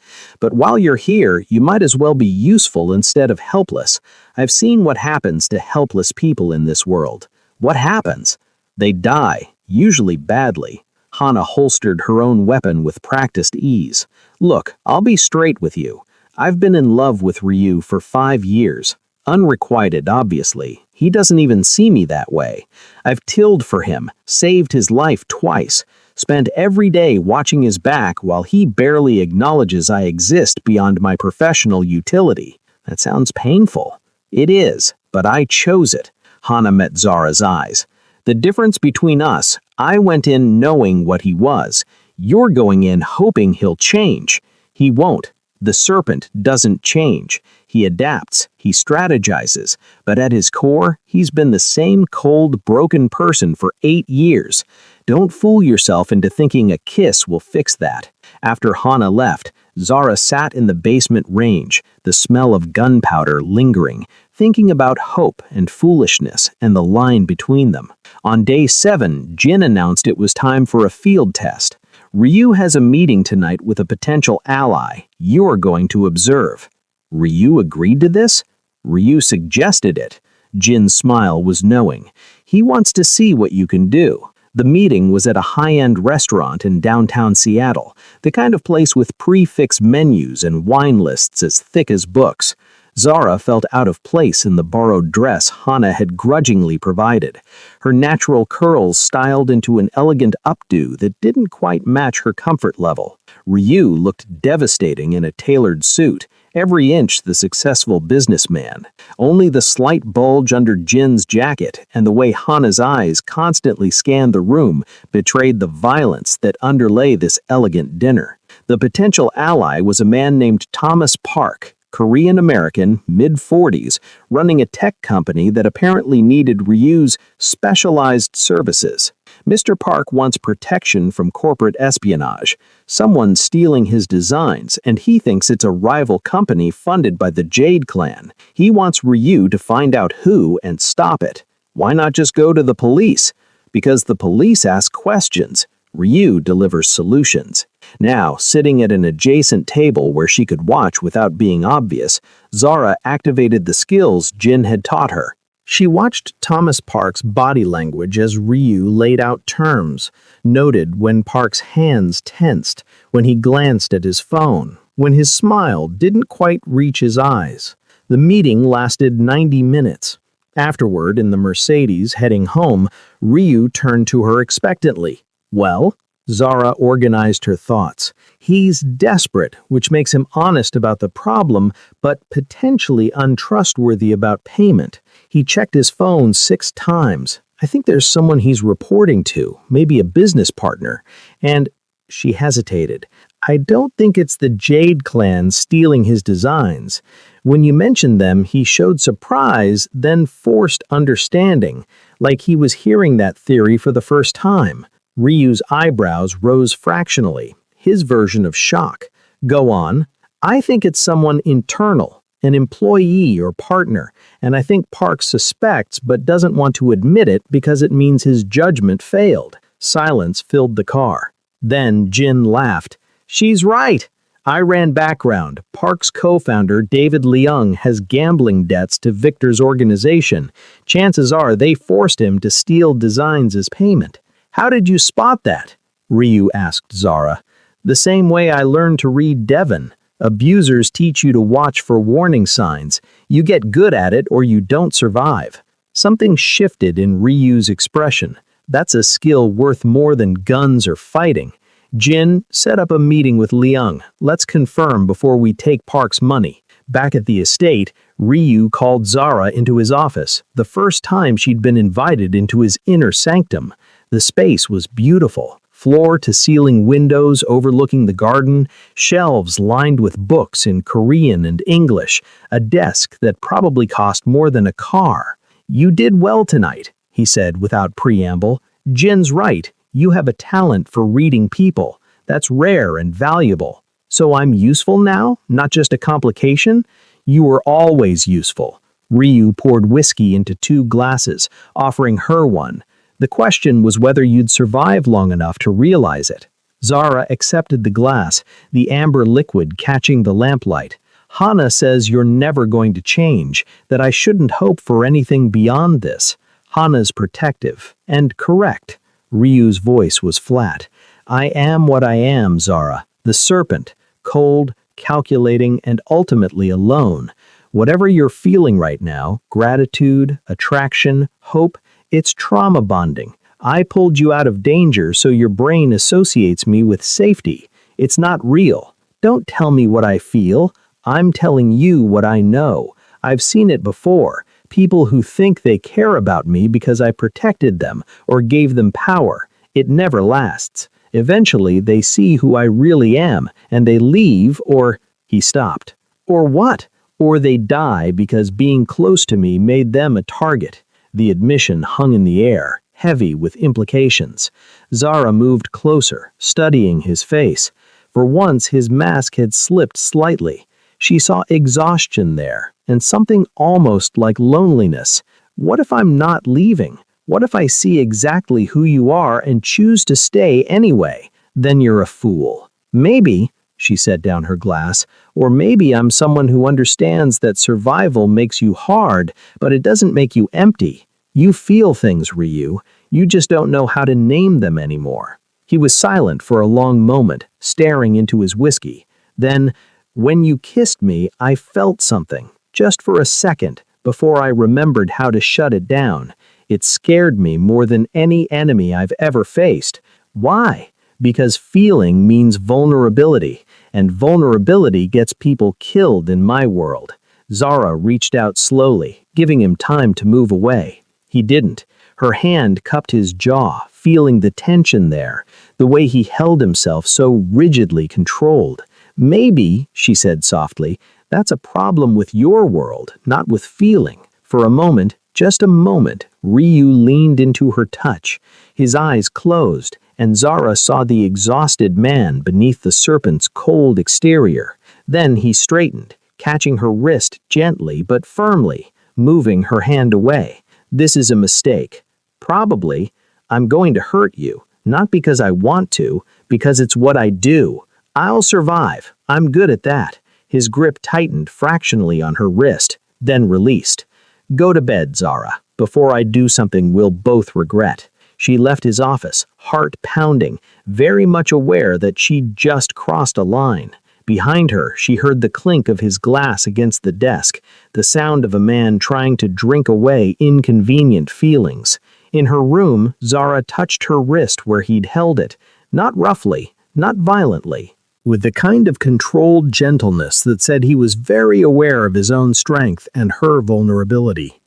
Speaker 1: But while you're here, you might as well be useful instead of helpless. I've seen what happens to helpless people in this world. What happens? They die, usually badly. Hana holstered her own weapon with practiced ease. Look, I'll be straight with you. I've been in love with Ryu for 5 years. Unrequited, obviously. He doesn't even see me that way. I've tilled for him, saved his life twice, spent every day watching his back while he barely acknowledges I exist beyond my professional utility. That sounds painful. It is, but I chose it. Hana met Zara's eyes. The difference between us, I went in knowing what he was. You're going in hoping he'll change. He won't. The serpent doesn't change. He adapts, he strategizes, but at his core, he's been the same cold, broken person for 8 years. Don't fool yourself into thinking a kiss will fix that. After Hana left, Zara sat in the basement range, the smell of gunpowder lingering, thinking about hope and foolishness and the line between them. On day 7, Jin announced it was time for a field test. Ryu has a meeting tonight with a potential ally. You're going to observe. Ryu agreed to this? Ryu suggested it. Jin's smile was knowing. He wants to see what you can do. The meeting was at a high-end restaurant in downtown Seattle, the kind of place with prix-fixe menus and wine lists as thick as books. Zara felt out of place in the borrowed dress Hana had grudgingly provided, her natural curls styled into an elegant updo that didn't quite match her comfort level. Ryu looked devastating in a tailored suit, every inch the successful businessman. Only the slight bulge under Jin's jacket and the way Hana's eyes constantly scanned the room betrayed the violence that underlay this elegant dinner. The potential ally was a man named Thomas Park, Korean-American, mid-40s, running a tech company that apparently needed Ryu's specialized services. Mr. Park wants protection from corporate espionage, someone stealing his designs, and he thinks it's a rival company funded by the Jade Clan. He wants Ryu to find out who and stop it. Why not just go to the police? Because the police ask questions. Ryu delivers solutions. Now, sitting at an adjacent table where she could watch without being obvious, Zara activated the skills Jin had taught her. She watched Thomas Park's body language as Ryu laid out terms, noted when Park's hands tensed, when he glanced at his phone, when his smile didn't quite reach his eyes. The meeting lasted 90 minutes. Afterward, in the Mercedes heading home, Ryu turned to her expectantly. Well? Zara organized her thoughts. He's desperate, which makes him honest about the problem, but potentially untrustworthy about payment. He checked his phone 6 times. I think there's someone he's reporting to, maybe a business partner. And she hesitated. I don't think it's the Jade clan stealing his designs. When you mentioned them, he showed surprise, then forced understanding, like he was hearing that theory for the first time. Ryu's eyebrows rose fractionally, his version of shock. Go on. I think it's someone internal, an employee or partner, and I think Park suspects but doesn't want to admit it because it means his judgment failed. Silence filled the car. Then Jin laughed. She's right. I ran background. Park's co-founder, David Leung, has gambling debts to Victor's organization. Chances are they forced him to steal designs as payment. How did you spot that? Ryu asked Zara. The same way I learned to read Devon. Abusers teach you to watch for warning signs. You get good at it or you don't survive. Something shifted in Ryu's expression. That's a skill worth more than guns or fighting. Jin, set up a meeting with Leung. Let's confirm before we take Park's money. Back at the estate, Ryu called Zara into his office, the first time she'd been invited into his inner sanctum. The space was beautiful. Floor-to-ceiling windows overlooking the garden, shelves lined with books in Korean and English, a desk that probably cost more than a car. You did well tonight, he said without preamble. Jin's right. You have a talent for reading people. That's rare and valuable. So I'm useful now, not just a complication? You were always useful. Ryu poured whiskey into 2 glasses, offering her one. The question was whether you'd survive long enough to realize it. Zara accepted the glass, the amber liquid catching the lamplight. Hana says you're never going to change, that I shouldn't hope for anything beyond this. Hana's protective and correct. Ryu's voice was flat. I am what I am, Zara. The serpent, cold, calculating, and ultimately alone. Whatever you're feeling right now, gratitude, attraction, hope, it's trauma bonding. I pulled you out of danger so your brain associates me with safety. It's not real. Don't tell me what I feel. I'm telling you what I know. I've seen it before. People who think they care about me because I protected them or gave them power. It never lasts. Eventually, they see who I really am, and they leave or... He stopped. Or what? Or they die because being close to me made them a target. The admission hung in the air, heavy with implications. Zara moved closer, studying his face. For once, his mask had slipped slightly. She saw exhaustion there, and something almost like loneliness. What if I'm not leaving? What if I see exactly who you are and choose to stay anyway? Then you're a fool. Maybe, she set down her glass, or maybe I'm someone who understands that survival makes you hard, but it doesn't make you empty. You feel things, Ryu. You just don't know how to name them anymore. He was silent for a long moment, staring into his whiskey. Then, when you kissed me, I felt something, just for a second, before I remembered how to shut it down. It scared me more than any enemy I've ever faced. Why? Because feeling means vulnerability, and vulnerability gets people killed in my world. Zara reached out slowly, giving him time to move away. He didn't. Her hand cupped his jaw, feeling the tension there, the way he held himself so rigidly controlled. Maybe, she said softly, that's a problem with your world, not with feeling. For a moment, just a moment, Ryu leaned into her touch. His eyes closed, and Zara saw the exhausted man beneath the serpent's cold exterior. Then he straightened, catching her wrist gently but firmly, moving her hand away. This is a mistake. Probably, I'm going to hurt you, not because I want to, because it's what I do. I'll survive. I'm good at that. His grip tightened fractionally on her wrist, then released. Go to bed, Zara, before I do something we'll both regret. She left his office, heart pounding, very much aware that she'd just crossed a line. Behind her, she heard the clink of his glass against the desk, the sound of a man trying to drink away inconvenient feelings. In her room, Zara touched her wrist where he'd held it, not roughly, not violently, with the kind of controlled gentleness that said he was very aware of his own strength and her vulnerability.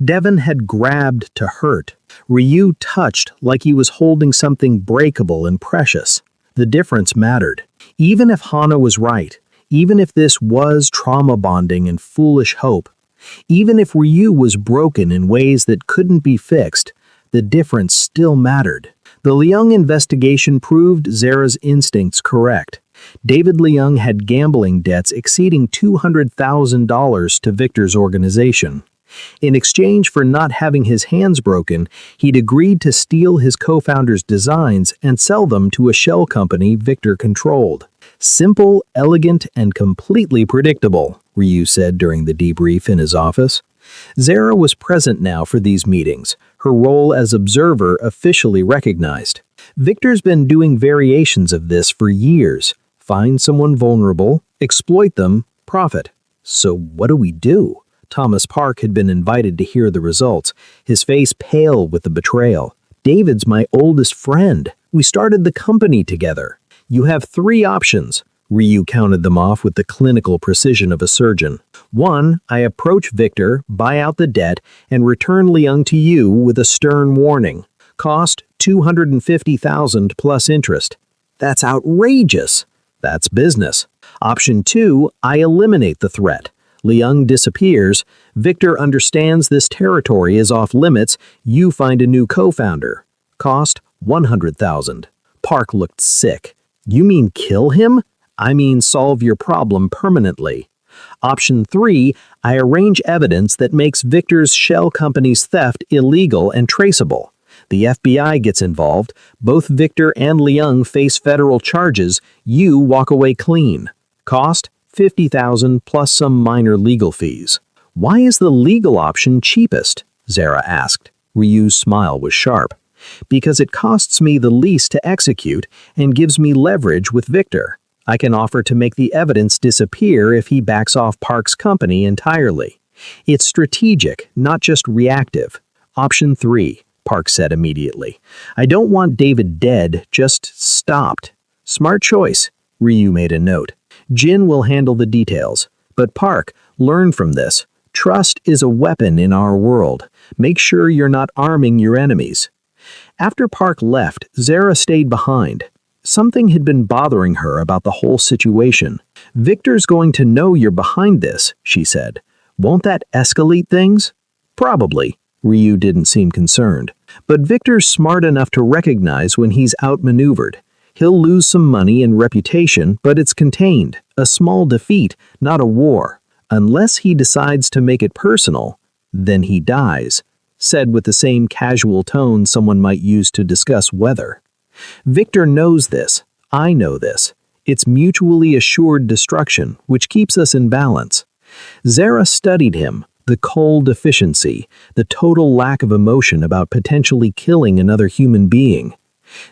Speaker 1: Devon had grabbed to hurt. Ryu touched like he was holding something breakable and precious. The difference mattered. Even if Hana was right, even if this was trauma bonding and foolish hope, even if Ryu was broken in ways that couldn't be fixed, the difference still mattered. The Leung investigation proved Zara's instincts correct. David Leung had gambling debts exceeding $200,000 to Victor's organization. In exchange for not having his hands broken, he'd agreed to steal his co-founder's designs and sell them to a shell company Victor controlled. Simple, elegant, and completely predictable, Ryu said during the debrief in his office. Zara was present now for these meetings, her role as observer officially recognized. Victor's been doing variations of this for years. Find someone vulnerable, exploit them, profit. So what do we do? Thomas Park had been invited to hear the results, his face pale with the betrayal. David's my oldest friend. We started the company together. You have 3 options. Ryu counted them off with the clinical precision of a surgeon. 1, I approach Victor, buy out the debt, and return Leung to you with a stern warning. Cost $250,000 plus interest. That's outrageous. That's business. Option 2, I eliminate the threat. Leung disappears. Victor understands this territory is off limits. You find a new co-founder. Cost $100,000. Park looked sick. You mean kill him? I mean solve your problem permanently. Option 3, I arrange evidence that makes Victor's shell company's theft illegal and traceable. The FBI gets involved. Both Victor and Leung face federal charges. You walk away clean. Cost $50,000 plus some minor legal fees. Why is the legal option cheapest? Zara asked. Ryu's smile was sharp. Because it costs me the least to execute and gives me leverage with Victor. I can offer to make the evidence disappear if he backs off Park's company entirely. It's strategic, not just reactive. Option 3, Park said immediately. I don't want David dead, just stopped. Smart choice, Ryu made a note. Jin will handle the details. But Park, learn from this. Trust is a weapon in our world. Make sure you're not arming your enemies. After Park left, Zara stayed behind. Something had been bothering her about the whole situation. Victor's going to know you're behind this, she said. Won't that escalate things? Probably. Ryu didn't seem concerned. But Victor's smart enough to recognize when he's outmaneuvered. He'll lose some money and reputation, but it's contained. A small defeat, not a war. Unless he decides to make it personal, then he dies, said with the same casual tone someone might use to discuss weather. Victor knows this. I know this. It's mutually assured destruction, which keeps us in balance. Zara studied him, the cold efficiency, the total lack of emotion about potentially killing another human being.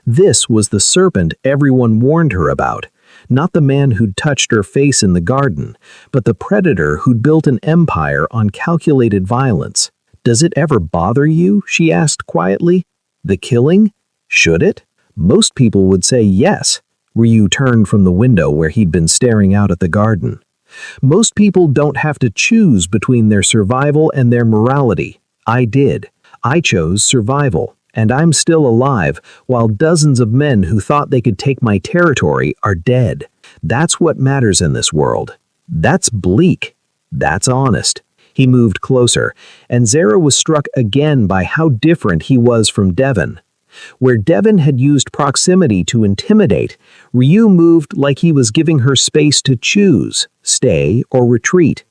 Speaker 1: This was the serpent everyone warned her about, not the man who'd touched her face in the garden, but the predator who'd built an empire on calculated violence. Does it ever bother you? She asked quietly. The killing? Should it? Most people would say yes. Ryu turned from the window where he'd been staring out at the garden. Most people don't have to choose between their survival and their morality. I did. I chose survival, and I'm still alive, while dozens of men who thought they could take my territory are dead. That's what matters in this world. That's bleak. That's honest. He moved closer, and Zara was struck again by how different he was from Devon. Where Devon had used proximity to intimidate, Ryu moved like he was giving her space to choose, stay or retreat.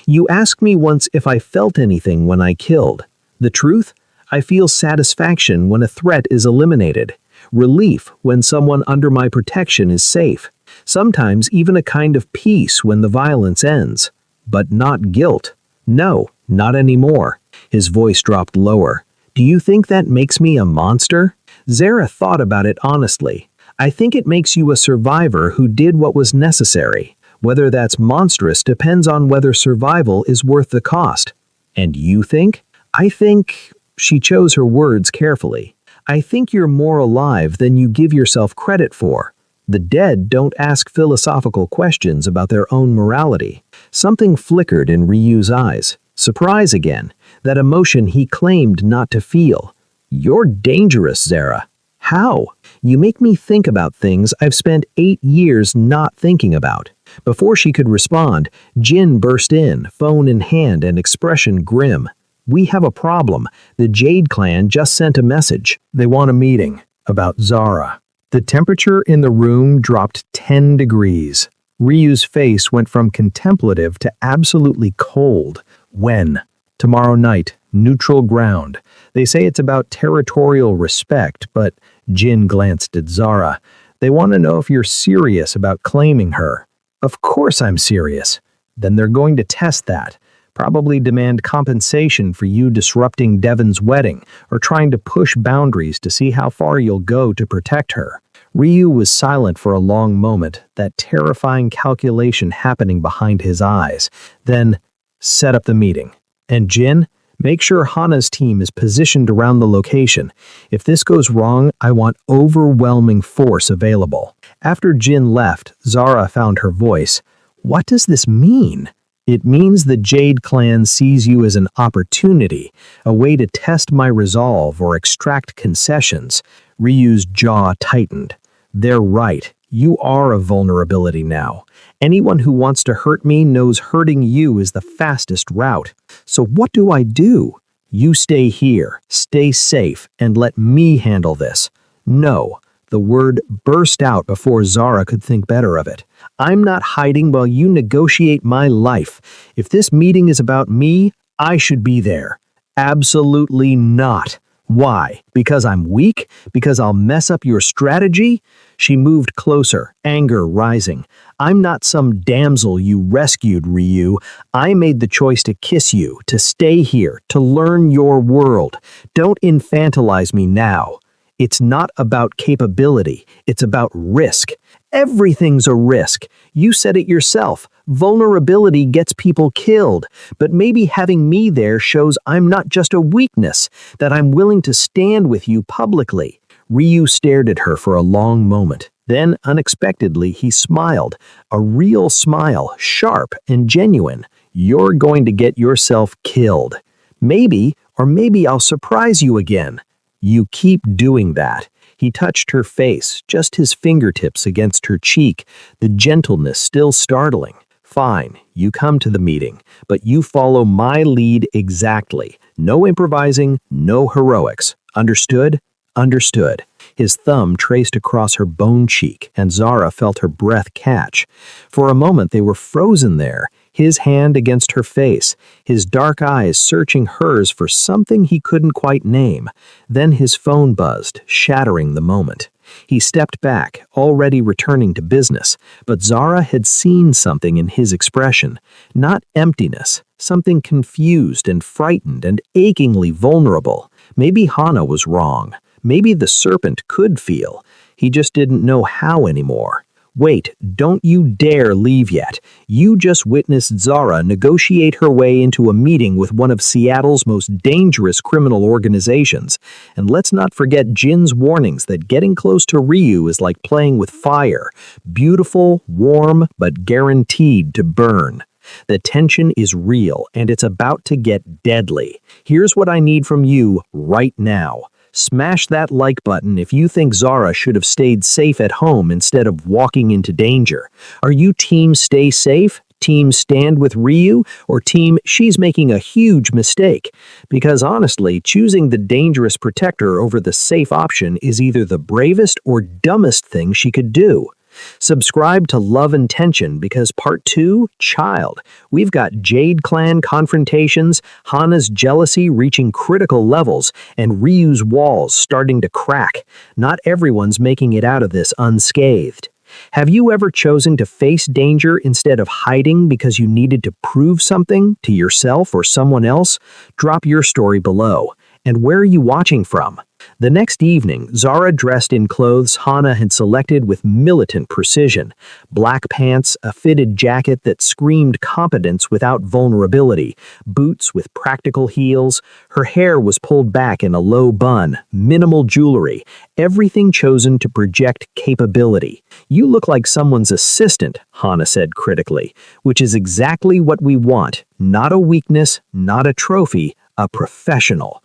Speaker 1: You asked me once if I felt anything when I killed. The truth? I feel satisfaction when a threat is eliminated, relief when someone under my protection is safe, sometimes even a kind of peace when the violence ends. But not guilt. No, not anymore. His voice dropped lower. Do you think that makes me a monster? Zara thought about it honestly. I think it makes you a survivor who did what was necessary. Whether that's monstrous depends on whether survival is worth the cost. And you think? I think... She chose her words carefully. I think you're more alive than you give yourself credit for. The dead don't ask philosophical questions about their own morality. Something flickered in Ryu's eyes. Surprise again. That emotion he claimed not to feel. You're dangerous, Zara. How? You make me think about things I've spent 8 years not thinking about. Before she could respond, Jin burst in, phone in hand and expression grim. We have a problem. The Jade Clan just sent a message. They want a meeting about Zara. The temperature in the room dropped 10 degrees. Ryu's face went from contemplative to absolutely cold. When? Tomorrow night. Neutral ground. They say it's about territorial respect, but Jin glanced at Zara. They want to know if you're serious about claiming her. Of course I'm serious. Then they're going to test that. Probably demand compensation for you disrupting Devon's wedding or trying to push boundaries to see how far you'll go to protect her. Ryu was silent for a long moment, that terrifying calculation happening behind his eyes. Then, set up the meeting. And Jin, make sure Hana's team is positioned around the location. If this goes wrong, I want overwhelming force available. After Jin left, Zara found her voice. What does this mean? It means the Jade Clan sees you as an opportunity, a way to test my resolve or extract concessions. Ryu's jaw tightened. They're right. You are a vulnerability now. Anyone who wants to hurt me knows hurting you is the fastest route. So what do I do? You stay here, stay safe, and let me handle this. No. The word burst out before Zara could think better of it. I'm not hiding while you negotiate my life. If this meeting is about me, I should be there. Absolutely not. Why? Because I'm weak? Because I'll mess up your strategy? She moved closer, anger rising. I'm not some damsel you rescued, Ryu. I made the choice to kiss you, to stay here, to learn your world. Don't infantilize me now. It's not about capability. It's about risk. Everything's a risk. You said it yourself. Vulnerability gets people killed. But maybe having me there shows I'm not just a weakness, that I'm willing to stand with you publicly. Ryu stared at her for a long moment. Then, unexpectedly, he smiled. A real smile, sharp and genuine. You're going to get yourself killed. Maybe, or maybe I'll surprise you again. You keep doing that. He touched her face, just his fingertips against her cheek, the gentleness still startling. Fine, you come to the meeting, but you follow my lead exactly. No improvising, no heroics. Understood? Understood. His thumb traced across her bone cheek, and Zara felt her breath catch. For a moment they were frozen there, his hand against her face, his dark eyes searching hers for something he couldn't quite name. Then his phone buzzed, shattering the moment. He stepped back, already returning to business, but Zara had seen something in his expression. Not emptiness, something confused and frightened and achingly vulnerable. Maybe Hana was wrong. Maybe the serpent could feel. He just didn't know how anymore. Wait, don't you dare leave yet. You just witnessed Zara negotiate her way into a meeting with one of Seattle's most dangerous criminal organizations. And let's not forget Jin's warnings that getting close to Ryu is like playing with fire. Beautiful, warm, but guaranteed to burn. The tension is real, and it's about to get deadly. Here's what I need from you right now. Smash that like button if you think Zara should have stayed safe at home instead of walking into danger. Are you team stay safe, team stand with Ryu, or team she's making a huge mistake? Because honestly, choosing the dangerous protector over the safe option is either the bravest or dumbest thing she could do. Subscribe to Love and Tension because Part 2, Child. We've got Jade Clan confrontations, Hana's jealousy reaching critical levels, and Ryu's walls starting to crack. Not everyone's making it out of this unscathed. Have you ever chosen to face danger instead of hiding because you needed to prove something to yourself or someone else? Drop your story below. And where are you watching from? The next evening, Zara dressed in clothes Hana had selected with militant precision. Black pants, a fitted jacket that screamed competence without vulnerability, boots with practical heels. Her hair was pulled back in a low bun, minimal jewelry, everything chosen to project capability. You look like someone's assistant, Hana said critically, which is exactly what we want. Not a weakness, not a trophy, a professional.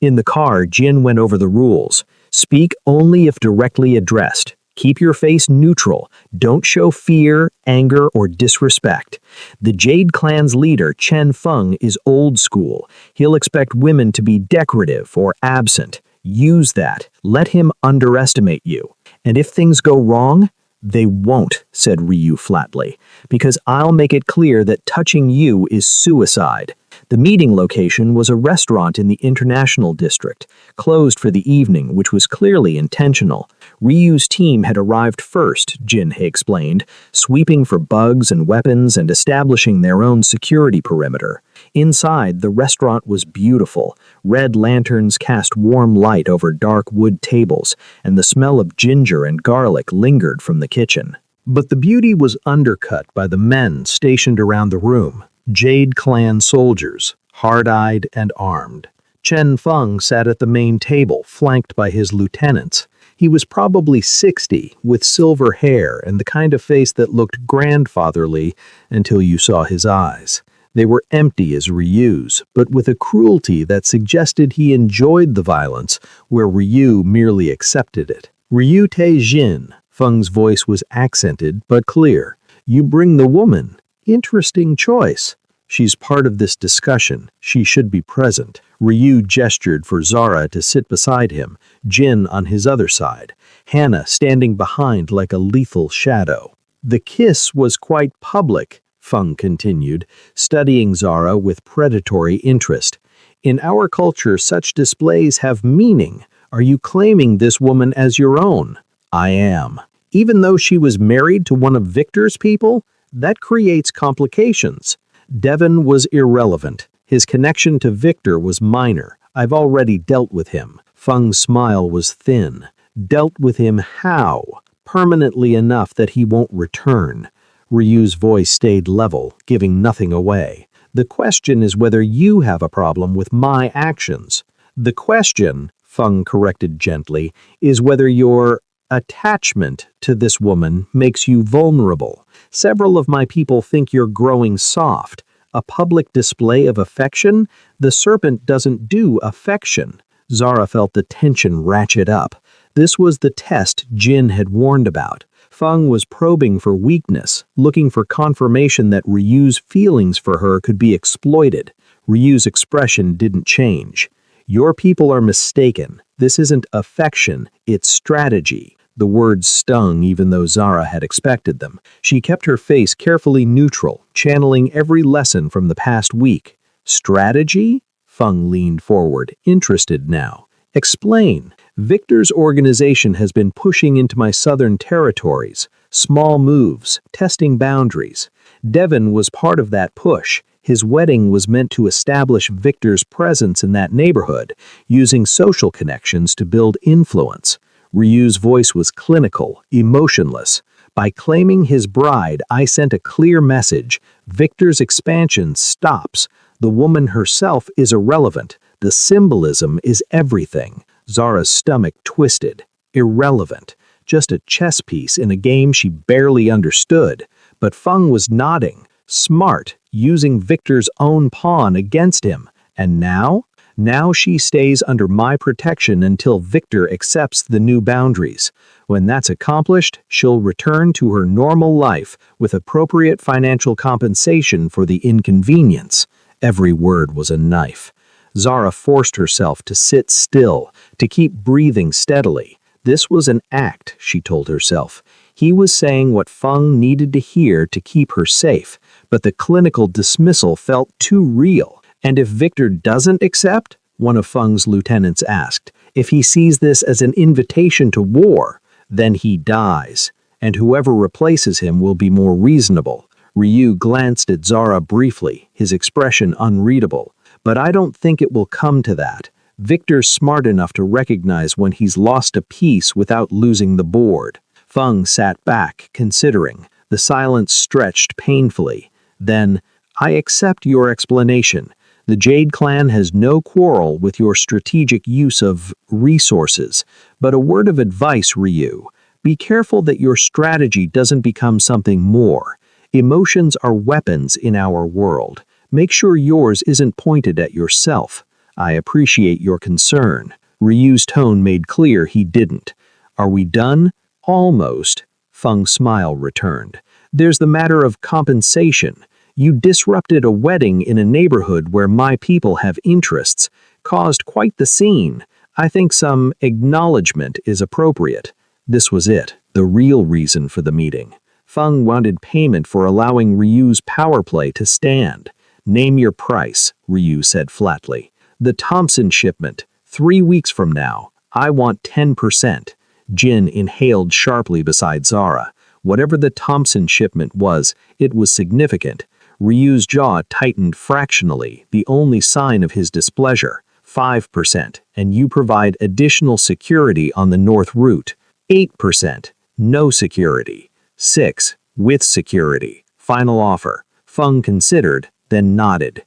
Speaker 1: In the car, Jin went over the rules. Speak only if directly addressed. Keep your face neutral. Don't show fear, anger, or disrespect. The Jade Clan's leader, Chen Feng, is old school. He'll expect women to be decorative or absent. Use that. Let him underestimate you. And if things go wrong, they won't, said Ryu flatly, because I'll make it clear that touching you is suicide. The meeting location was a restaurant in the International District, closed for the evening, which was clearly intentional. Ryu's team had arrived first, Jinhei explained, sweeping for bugs and weapons and establishing their own security perimeter. Inside, the restaurant was beautiful. Red lanterns cast warm light over dark wood tables, and the smell of ginger and garlic lingered from the kitchen. But the beauty was undercut by the men stationed around the room. Jade Clan soldiers, hard-eyed and armed. Chen Feng sat at the main table, flanked by his lieutenants. He was probably 60, with silver hair and the kind of face that looked grandfatherly until you saw his eyes. They were empty as Ryu's, but with a cruelty that suggested he enjoyed the violence, where Ryu merely accepted it. Ryu Te-jin, Feng's voice was accented but clear. You bring the woman. Interesting choice. She's part of this discussion. She should be present. Ryu gestured for Zara to sit beside him, Jin on his other side, Hannah standing behind like a lethal shadow. The kiss was quite public, Feng continued, studying Zara with predatory interest. In our culture, such displays have meaning. Are you claiming this woman as your own? I am. Even though she was married to one of Victor's people? That creates complications. Devon was irrelevant. His connection to Victor was minor. I've already dealt with him. Feng's smile was thin. Dealt with him how? Permanently enough that he won't return. Ryu's voice stayed level, giving nothing away. The question is whether you have a problem with my actions. The question, Feng corrected gently, is whether your attachment to this woman makes you vulnerable. Several of my people think you're growing soft. A public display of affection? The serpent doesn't do affection. Zara felt the tension ratchet up. This was the test Jin had warned about. Feng was probing for weakness, looking for confirmation that Ryu's feelings for her could be exploited. Ryu's expression didn't change. Your people are mistaken. This isn't affection, it's strategy. The words stung even though Zara had expected them. She kept her face carefully neutral, channeling every lesson from the past week. Strategy? Feng leaned forward, interested now. Explain. Victor's organization has been pushing into my southern territories. Small moves, testing boundaries. Devon was part of that push. His wedding was meant to establish Victor's presence in that neighborhood, using social connections to build influence. Ryu's voice was clinical, emotionless. By claiming his bride, I sent a clear message. Victor's expansion stops. The woman herself is irrelevant. The symbolism is everything. Zara's stomach twisted. Irrelevant. Just a chess piece in a game she barely understood. But Feng was nodding. Smart, using Victor's own pawn against him. And now? Now she stays under my protection until Victor accepts the new boundaries. When that's accomplished, she'll return to her normal life with appropriate financial compensation for the inconvenience. Every word was a knife. Zara forced herself to sit still, to keep breathing steadily. This was an act, she told herself. He was saying what Feng needed to hear to keep her safe, but the clinical dismissal felt too real. And if Victor doesn't accept? One of Feng's lieutenants asked. If he sees this as an invitation to war, then he dies, and whoever replaces him will be more reasonable. Ryu glanced at Zara briefly, his expression unreadable. But I don't think it will come to that. Victor's smart enough to recognize when he's lost a piece without losing the board. Feng sat back, considering. The silence stretched painfully. Then, I accept your explanation. The Jade Clan has no quarrel with your strategic use of resources, but a word of advice, Ryu. Be careful that your strategy doesn't become something more. Emotions are weapons in our world. Make sure yours isn't pointed at yourself. I appreciate your concern. Ryu's tone made clear he didn't. Are we done? Almost. Feng's smile returned. There's the matter of compensation. You disrupted a wedding in a neighborhood where my people have interests, caused quite the scene. I think some acknowledgement is appropriate. This was it, the real reason for the meeting. Feng wanted payment for allowing Ryu's power play to stand. Name your price, Ryu said flatly. The Thompson shipment, 3 weeks from now. I want 10%. Jin inhaled sharply beside Zara. Whatever the Thompson shipment was, it was significant. Ryu's jaw tightened fractionally, the only sign of his displeasure. 5%, and you provide additional security on the north route. 8%, no security. 6, with security. Final offer. Feng considered, then nodded.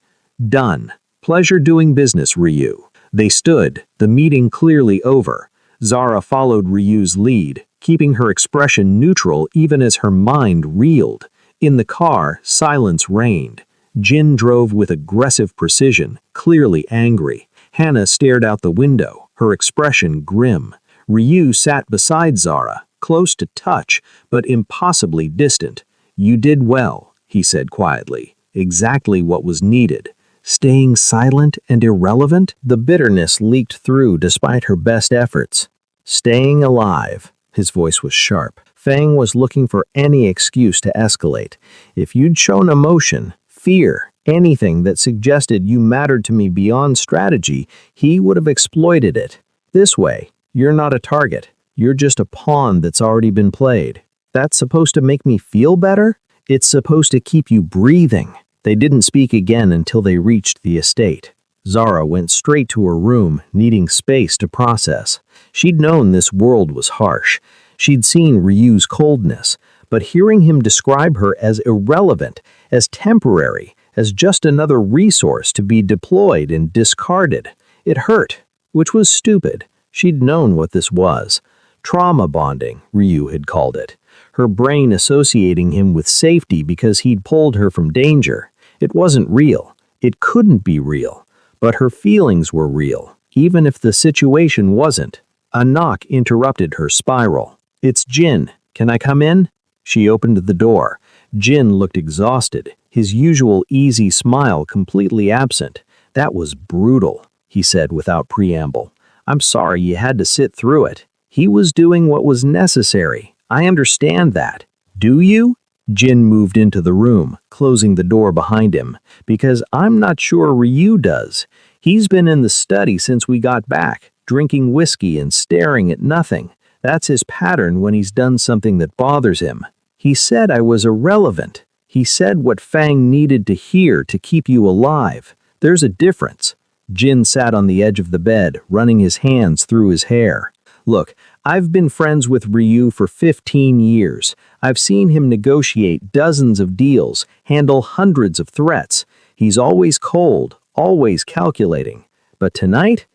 Speaker 1: Done. Pleasure doing business, Ryu. They stood, the meeting clearly over. Zara followed Ryu's lead, keeping her expression neutral even as her mind reeled. In the car, silence reigned. Jin drove with aggressive precision, clearly angry. Hannah stared out the window, her expression grim. Ryu sat beside Zara, close to touch, but impossibly distant. You did well, he said quietly. Exactly what was needed. Staying silent and irrelevant? The bitterness leaked through despite her best efforts. Staying alive. His voice was sharp. Feng was looking for any excuse to escalate. If you'd shown emotion, fear, anything that suggested you mattered to me beyond strategy, he would have exploited it. This way, you're not a target. You're just a pawn that's already been played. That's supposed to make me feel better? It's supposed to keep you breathing. They didn't speak again until they reached the estate. Zara went straight to her room, needing space to process. She'd known this world was harsh. She'd seen Ryu's coldness, but hearing him describe her as irrelevant, as temporary, as just another resource to be deployed and discarded, it hurt, which was stupid. She'd known what this was. Trauma bonding, Ryu had called it. Her brain associating him with safety because he'd pulled her from danger. It wasn't real. It couldn't be real. But her feelings were real, even if the situation wasn't. A knock interrupted her spiral. It's Jin. Can I come in? She opened the door. Jin looked exhausted, his usual easy smile completely absent. That was brutal, he said without preamble. I'm sorry you had to sit through it. He was doing what was necessary. I understand that. Do you? Jin moved into the room, closing the door behind him. Because I'm not sure Ryu does. He's been in the study since we got back, drinking whiskey and staring at nothing. That's his pattern when he's done something that bothers him. He said I was irrelevant. He said what Fang needed to hear to keep you alive. There's a difference. Jin sat on the edge of the bed, running his hands through his hair. Look, I've been friends with Ryu for 15 years. I've seen him negotiate dozens of deals, handle hundreds of threats. He's always cold, always calculating. But tonight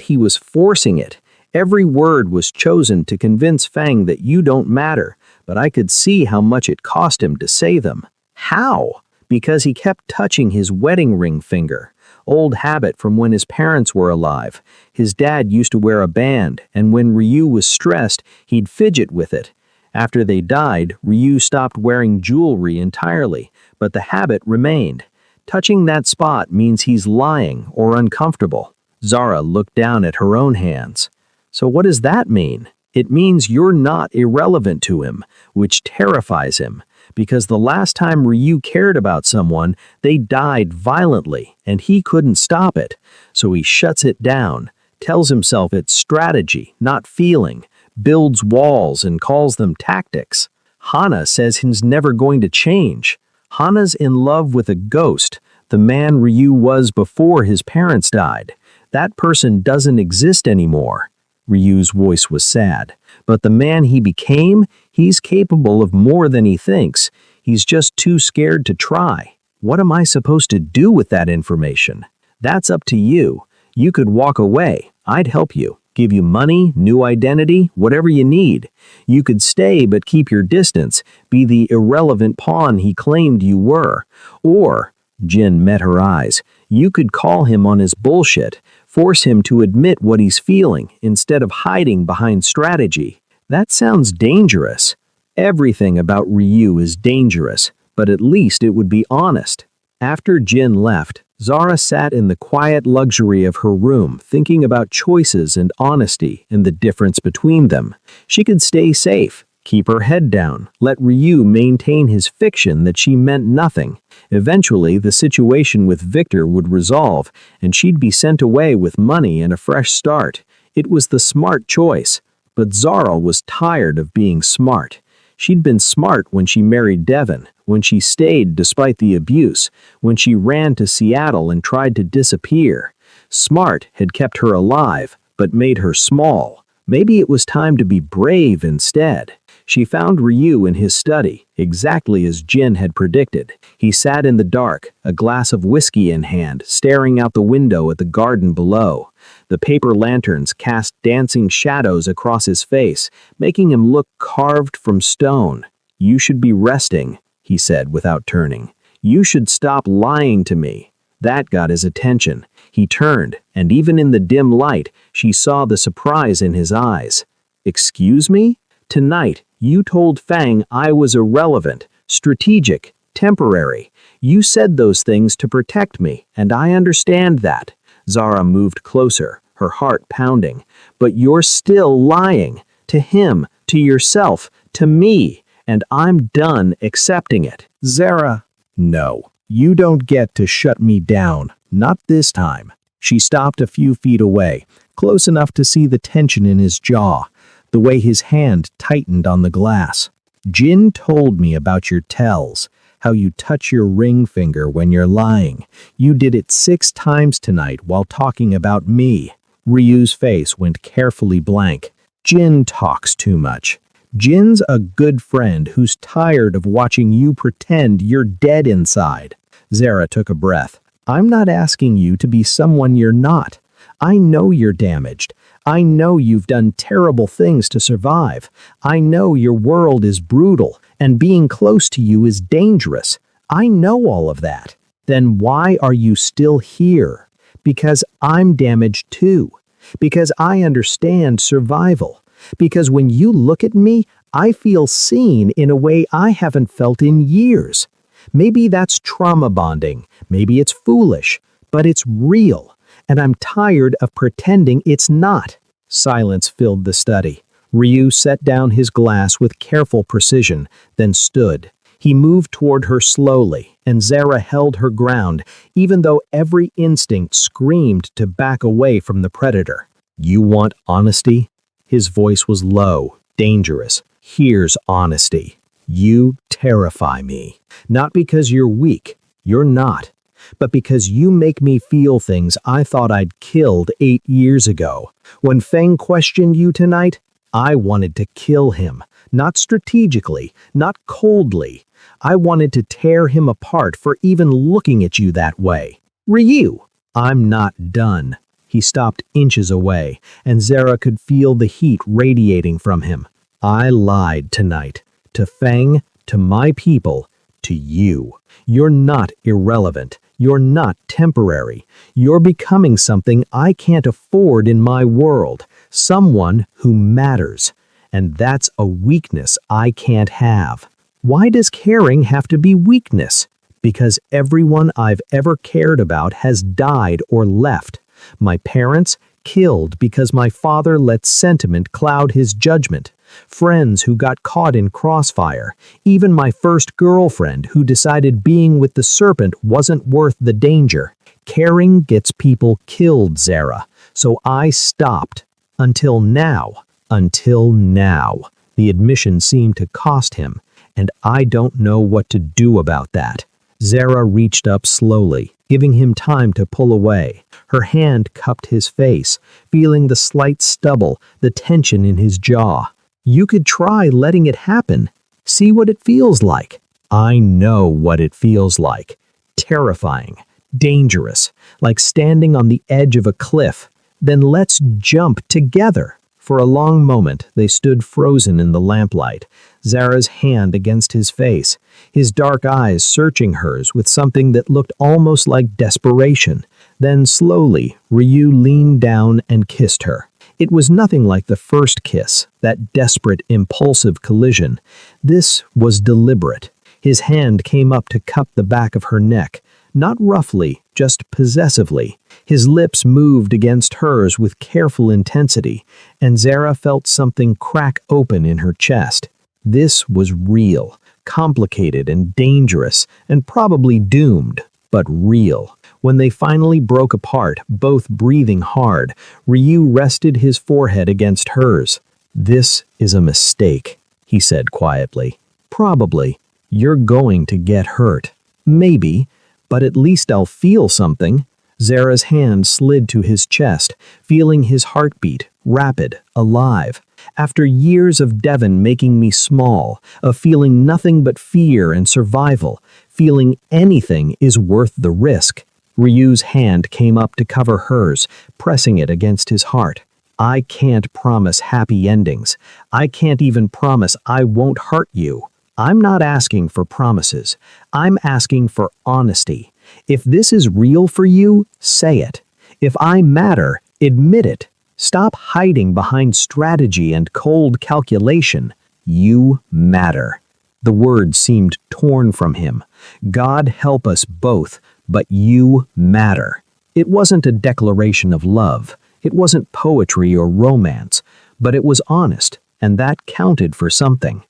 Speaker 1: he was forcing it. Every word was chosen to convince Fang that you don't matter, but I could see how much it cost him to say them. How? Because he kept touching his wedding ring finger. Old habit from when his parents were alive. His dad used to wear a band, and when Ryu was stressed, he'd fidget with it. After they died, Ryu stopped wearing jewelry entirely, but the habit remained. Touching that spot means he's lying or uncomfortable. Zara looked down at her own hands. So what does that mean? It means you're not irrelevant to him, which terrifies him, because the last time Ryu cared about someone, they died violently, and he couldn't stop it. So he shuts it down, tells himself it's strategy, not feeling, builds walls and calls them tactics. Hana says he's never going to change. Hana's in love with a ghost, the man Ryu was before his parents died. That person doesn't exist anymore. Ryu's voice was sad. But the man he became, he's capable of more than he thinks. He's just too scared to try. What am I supposed to do with that information? That's up to you. You could walk away. I'd help you. Give you money, new identity, whatever you need. You could stay but keep your distance, be the irrelevant pawn he claimed you were. Or, Jin met her eyes, you could call him on his bullshit, force him to admit what he's feeling instead of hiding behind strategy. That sounds dangerous. Everything about Ryu is dangerous, but at least it would be honest. After Jin left, Zara sat in the quiet luxury of her room thinking about choices and honesty and the difference between them. She could stay safe, keep her head down, let Ryu maintain his fiction that she meant nothing. Eventually, the situation with Victor would resolve, and she'd be sent away with money and a fresh start. It was the smart choice, but Zara was tired of being smart. She'd been smart when she married Devon, when she stayed despite the abuse, when she ran to Seattle and tried to disappear. Smart had kept her alive, but made her small. Maybe it was time to be brave instead. She found Ryu in his study, exactly as Jin had predicted. He sat in the dark, a glass of whiskey in hand, staring out the window at the garden below. The paper lanterns cast dancing shadows across his face, making him look carved from stone. "You should be resting," he said without turning. "You should stop lying to me." That got his attention. He turned, and even in the dim light, she saw the surprise in his eyes. "Excuse me? Tonight, you told Fang I was irrelevant, strategic, temporary. You said those things to protect me, and I understand that." Zara moved closer, her heart pounding. "But you're still lying. To him, to yourself, to me, and I'm done accepting it." "Zara, no. You don't get to shut me down. Not this time." She stopped a few feet away, close enough to see the tension in his jaw, the way his hand tightened on the glass. "Jin told me about your tells, how you touch your ring finger when you're lying. You did it 6 times tonight while talking about me." Ryu's face went carefully blank. "Jin talks too much. Jin's a good friend who's tired of watching you pretend you're dead inside." Zara took a breath. "I'm not asking you to be someone you're not. I know you're damaged. I know you've done terrible things to survive. I know your world is brutal, and being close to you is dangerous. I know all of that. Then why are you still here? Because I'm damaged too. Because I understand survival. Because when you look at me, I feel seen in a way I haven't felt in years. Maybe that's trauma bonding. Maybe it's foolish. But it's real. And I'm tired of pretending it's not." Silence filled the study. Ryu set down his glass with careful precision, then stood. He moved toward her slowly, and Zara held her ground, even though every instinct screamed to back away from the predator. "You want honesty?" His voice was low, dangerous. "Here's honesty. You terrify me. Not because you're weak. You're not. But because you make me feel things I thought I'd killed 8 years ago. When Feng questioned you tonight, I wanted to kill him. Not strategically, not coldly. I wanted to tear him apart for even looking at you that way. Ryu, I'm not done." He stopped inches away, and Zara could feel the heat radiating from him. "I lied tonight. To Feng, to my people, to you. You're not irrelevant. You're not temporary. You're becoming something I can't afford in my world. Someone who matters. And that's a weakness I can't have. Why does caring have to be weakness? Because everyone I've ever cared about has died or left. My parents, killed because my father let sentiment cloud his judgment. Friends who got caught in crossfire. Even my first girlfriend who decided being with the serpent wasn't worth the danger. Caring gets people killed, Zara. So I stopped. Until now. Until now. The admission seemed to cost him, and I don't know what to do about that. Zara reached up slowly, giving him time to pull away. Her hand cupped his face, feeling the slight stubble, the tension in his jaw. You could try letting it happen. See what it feels like. I know what it feels like. Terrifying. Dangerous. Like standing on the edge of a cliff. Then let's jump together. For a long moment, they stood frozen in the lamplight, Zara's hand against his face, his dark eyes searching hers with something that looked almost like desperation. Then slowly, Ryu leaned down and kissed her. It was nothing like the first kiss, that desperate, impulsive collision. This was deliberate. His hand came up to cup the back of her neck, not roughly, just possessively. His lips moved against hers with careful intensity, and Zara felt something crack open in her chest. This was real, complicated and dangerous, and probably doomed, but real. When they finally broke apart, both breathing hard, Ryu rested his forehead against hers. "This is a mistake," he said quietly. "Probably. You're going to get hurt. Maybe, but at least I'll feel something." Zara's hand slid to his chest, feeling his heartbeat, rapid, alive. "After years of Devon making me small, of feeling nothing but fear and survival, feeling anything is worth the risk." Ryu's hand came up to cover hers, pressing it against his heart. "I can't promise happy endings. I can't even promise I won't hurt you. I'm not asking for promises. I'm asking for honesty. If this is real for you, say it. If I matter, admit it. Stop hiding behind strategy and cold calculation. You matter." The words seemed torn from him. "God help us both, but you matter." It wasn't a declaration of love. It wasn't poetry or romance, but it was honest, and that counted for something.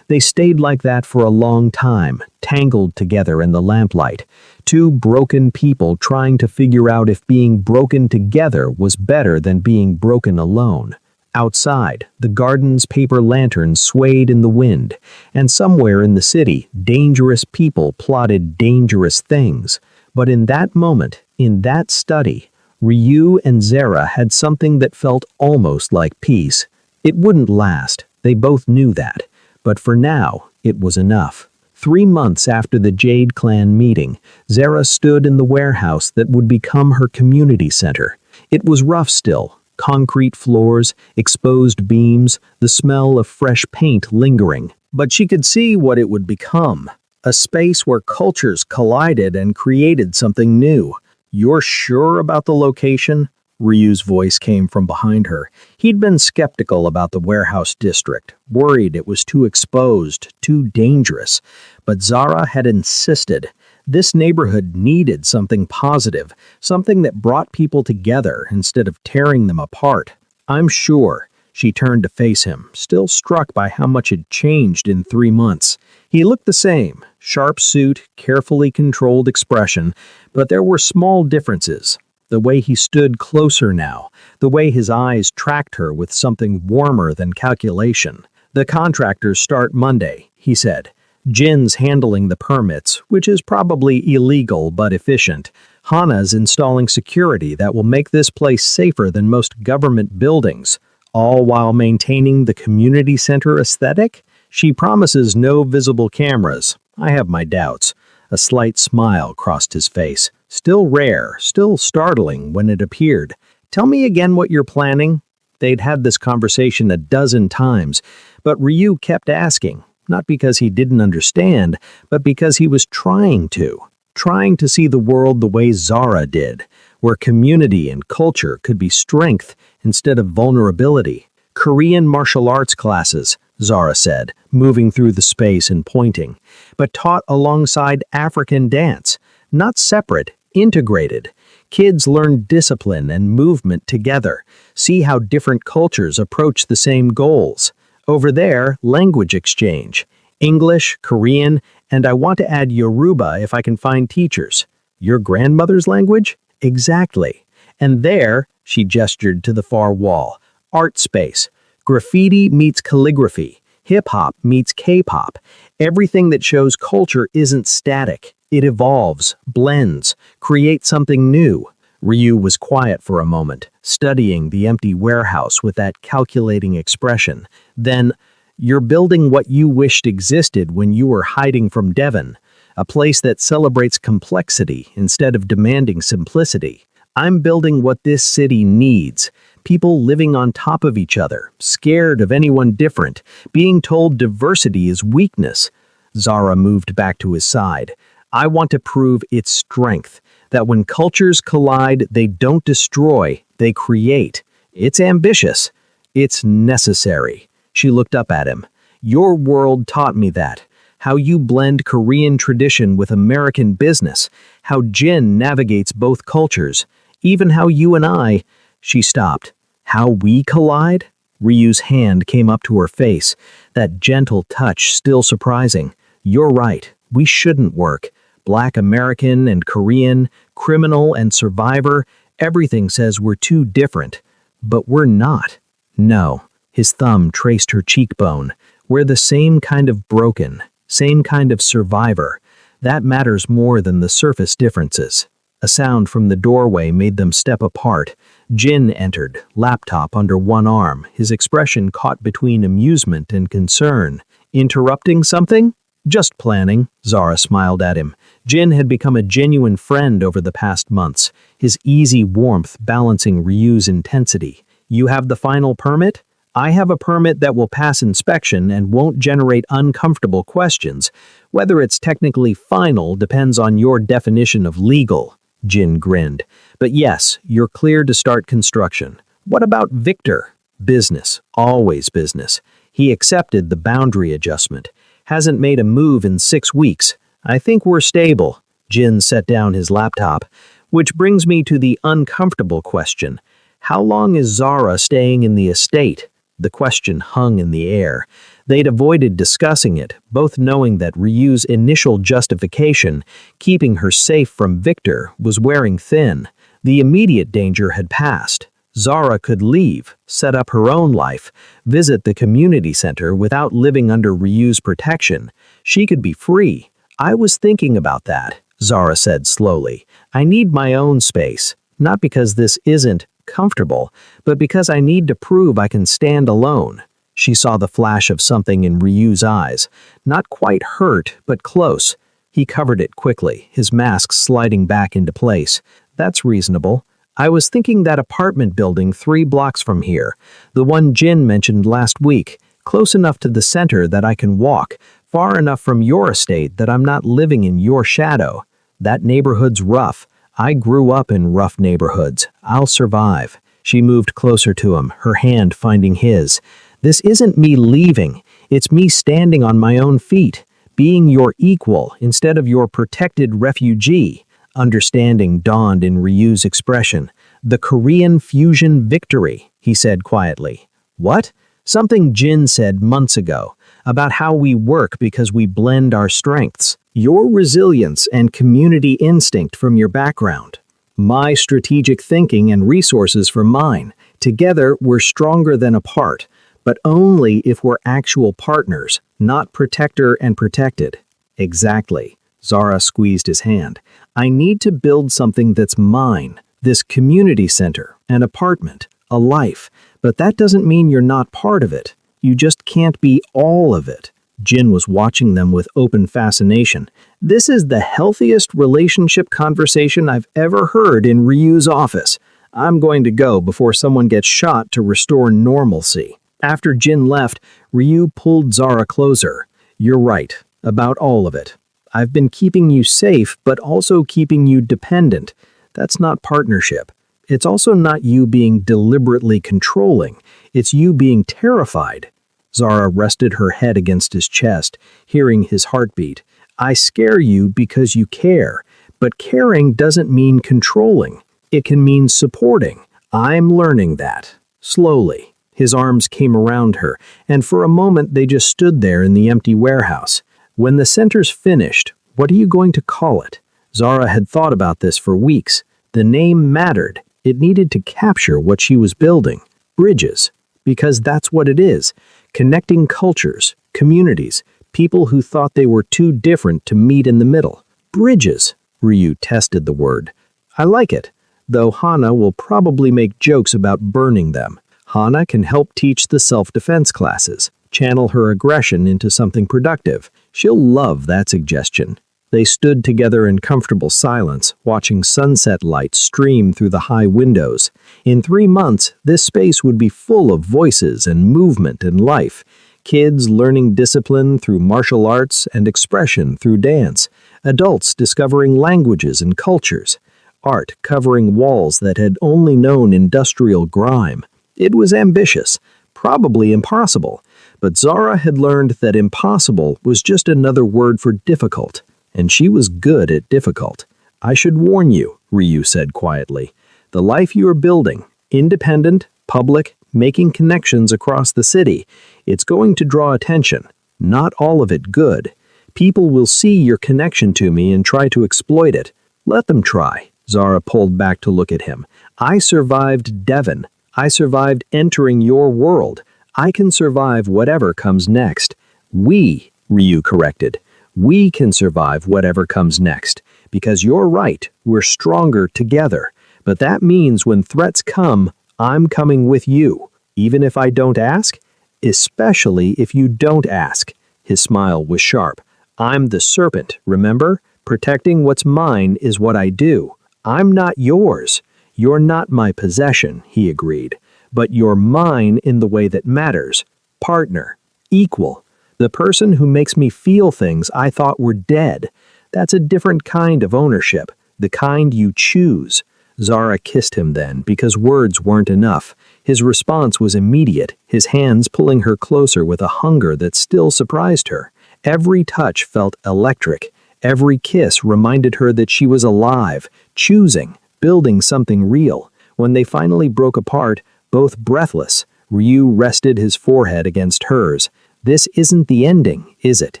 Speaker 1: They stayed like that for a long time, tangled together in the lamplight. Two broken people trying to figure out if being broken together was better than being broken alone. Outside, the garden's paper lanterns swayed in the wind, and somewhere in the city, dangerous people plotted dangerous things. But in that moment, in that study, Ryu and Zara had something that felt almost like peace. It wouldn't last, they both knew that. But for now, it was enough. 3 months after the Jade Clan meeting, Zara stood in the warehouse that would become her community center. It was rough still, concrete floors, exposed beams, the smell of fresh paint lingering. But she could see what it would become, a space where cultures collided and created something new. "You're sure about the location?" Ryu's voice came from behind her. He'd been skeptical about the warehouse district, worried it was too exposed, too dangerous. But Zara had insisted. This neighborhood needed something positive, something that brought people together instead of tearing them apart. "I'm sure." She turned to face him, still struck by how much had changed in 3 months. He looked the same, sharp suit, carefully controlled expression, but there were small differences. The way he stood closer now, the way his eyes tracked her with something warmer than calculation. "The contractors start Monday," he said. "Jin's handling the permits, which is probably illegal but efficient. Hana's installing security that will make this place safer than most government buildings, all while maintaining the community center aesthetic. She promises no visible cameras. I have my doubts." A slight smile crossed his face. Still rare, still startling when it appeared. "Tell me again what you're planning." They'd had this conversation a dozen times, but Ryu kept asking, not because he didn't understand, but because he was trying to see the world the way Zara did, where community and culture could be strength instead of vulnerability. "Korean martial arts classes," Zara said, moving through the space and pointing, "but taught alongside African dance, not separate, integrated. Kids learn discipline and movement together, see how different cultures approach the same goals. Over there, language exchange, English, Korean, and I want to add Yoruba if I can find teachers." "Your grandmother's language?" "Exactly. And there," she gestured to the far wall, "art space. Graffiti meets calligraphy. Hip-hop meets K-pop. Everything that shows culture isn't static. It evolves, blends, creates something new." Ryu was quiet for a moment, studying the empty warehouse with that calculating expression. Then, "You're building what you wished existed when you were hiding from Devon, a place that celebrates complexity instead of demanding simplicity. I'm building what this city needs. People living on top of each other, scared of anyone different, being told diversity is weakness. Zara moved back to his side. I want to prove its strength, that when cultures collide, they don't destroy, they create. It's ambitious. It's necessary. She looked up at him. Your world taught me that. How you blend Korean tradition with American business. How Jin navigates both cultures. Even how you and I... She stopped. How we collide? Ryu's hand came up to her face, that gentle touch still surprising. You're right. We shouldn't work. Black American and Korean, criminal and survivor, everything says we're too different. But we're not. No. His thumb traced her cheekbone. We're the same kind of broken, same kind of survivor. That matters more than the surface differences. A sound from the doorway made them step apart. Jin entered, laptop under one arm, his expression caught between amusement and concern. Interrupting something? Just planning, Zara smiled at him. Jin had become a genuine friend over the past months, his easy warmth balancing Ryu's intensity. You have the final permit? I have a permit that will pass inspection and won't generate uncomfortable questions. Whether it's technically final depends on your definition of legal. Jin grinned. But yes, you're clear to start construction. What about Victor? Business. Always business. He accepted the boundary adjustment. Hasn't made a move in 6 weeks. I think we're stable. Jin set down his laptop. Which brings me to the uncomfortable question. How long is Zara staying in the estate? The question hung in the air. They'd avoided discussing it, both knowing that Ryu's initial justification, keeping her safe from Victor, was wearing thin. The immediate danger had passed. Zara could leave, set up her own life, visit the community center without living under Ryu's protection. She could be free. I was thinking about that, Zara said slowly. I need my own space, not because this isn't comfortable, but because I need to prove I can stand alone. She saw the flash of something in Ryu's eyes, not quite hurt, but close. He covered it quickly, his mask sliding back into place. That's reasonable. I was thinking that apartment building 3 blocks from here, the one Jin mentioned last week, close enough to the center that I can walk, far enough from your estate that I'm not living in your shadow. That neighborhood's rough. I grew up in rough neighborhoods. I'll survive. She moved closer to him, her hand finding his. This isn't me leaving. It's me standing on my own feet, being your equal instead of your protected refugee. Understanding dawned in Ryu's expression. The Korean fusion victory, he said quietly. What? Something Jin said months ago, about how we work because we blend our strengths. Your resilience and community instinct from your background. My strategic thinking and resources from mine. Together, we're stronger than apart, but only if we're actual partners, not protector and protected. Exactly. Zara squeezed his hand. I need to build something that's mine, this community center, an apartment, a life, but that doesn't mean you're not part of it. You just can't be all of it. Jin was watching them with open fascination. This is the healthiest relationship conversation I've ever heard in Ryu's office. I'm going to go before someone gets shot to restore normalcy. After Jin left, Ryu pulled Zara closer. You're right, about all of it. I've been keeping you safe, but also keeping you dependent. That's not partnership. It's also not you being deliberately controlling. It's you being terrified. Zara rested her head against his chest, hearing his heartbeat. I scare you because you care, but caring doesn't mean controlling. It can mean supporting. I'm learning that. Slowly. His arms came around her, and for a moment they just stood there in the empty warehouse. When the center's finished, what are you going to call it? Zara had thought about this for weeks. The name mattered. It needed to capture what she was building. Bridges. Because that's what it is. Connecting cultures, communities, people who thought they were too different to meet in the middle. Bridges. Ryu tested the word. I like it, though Hana will probably make jokes about burning them. Hana can help teach the self-defense classes, channel her aggression into something productive. She'll love that suggestion. They stood together in comfortable silence, watching sunset light stream through the high windows. In 3 months, this space would be full of voices and movement and life. Kids learning discipline through martial arts and expression through dance. Adults discovering languages and cultures. Art covering walls that had only known industrial grime. It was ambitious, probably impossible, but Zara had learned that impossible was just another word for difficult, and she was good at difficult. "I should warn you," Ryu said quietly. "The life you are building, independent, public, making connections across the city, it's going to draw attention. Not all of it good. People will see your connection to me and try to exploit it. Let them try." Zara pulled back to look at him. "I survived Devon. I survived entering your world. I can survive whatever comes next." "We," Ryu corrected, "we can survive whatever comes next. Because you're right, we're stronger together. But that means when threats come, I'm coming with you. Even if I don't ask? Especially if you don't ask." His smile was sharp. "I'm the serpent, remember? Protecting what's mine is what I do. I'm not yours. You're not my possession," he agreed. "But you're mine in the way that matters. Partner. Equal. The person who makes me feel things I thought were dead. That's a different kind of ownership. The kind you choose." Zara kissed him then, because words weren't enough. His response was immediate, his hands pulling her closer with a hunger that still surprised her. Every touch felt electric. Every kiss reminded her that she was alive, choosing, building something real. When they finally broke apart, both breathless, Ryu rested his forehead against hers. "This isn't the ending, is it?"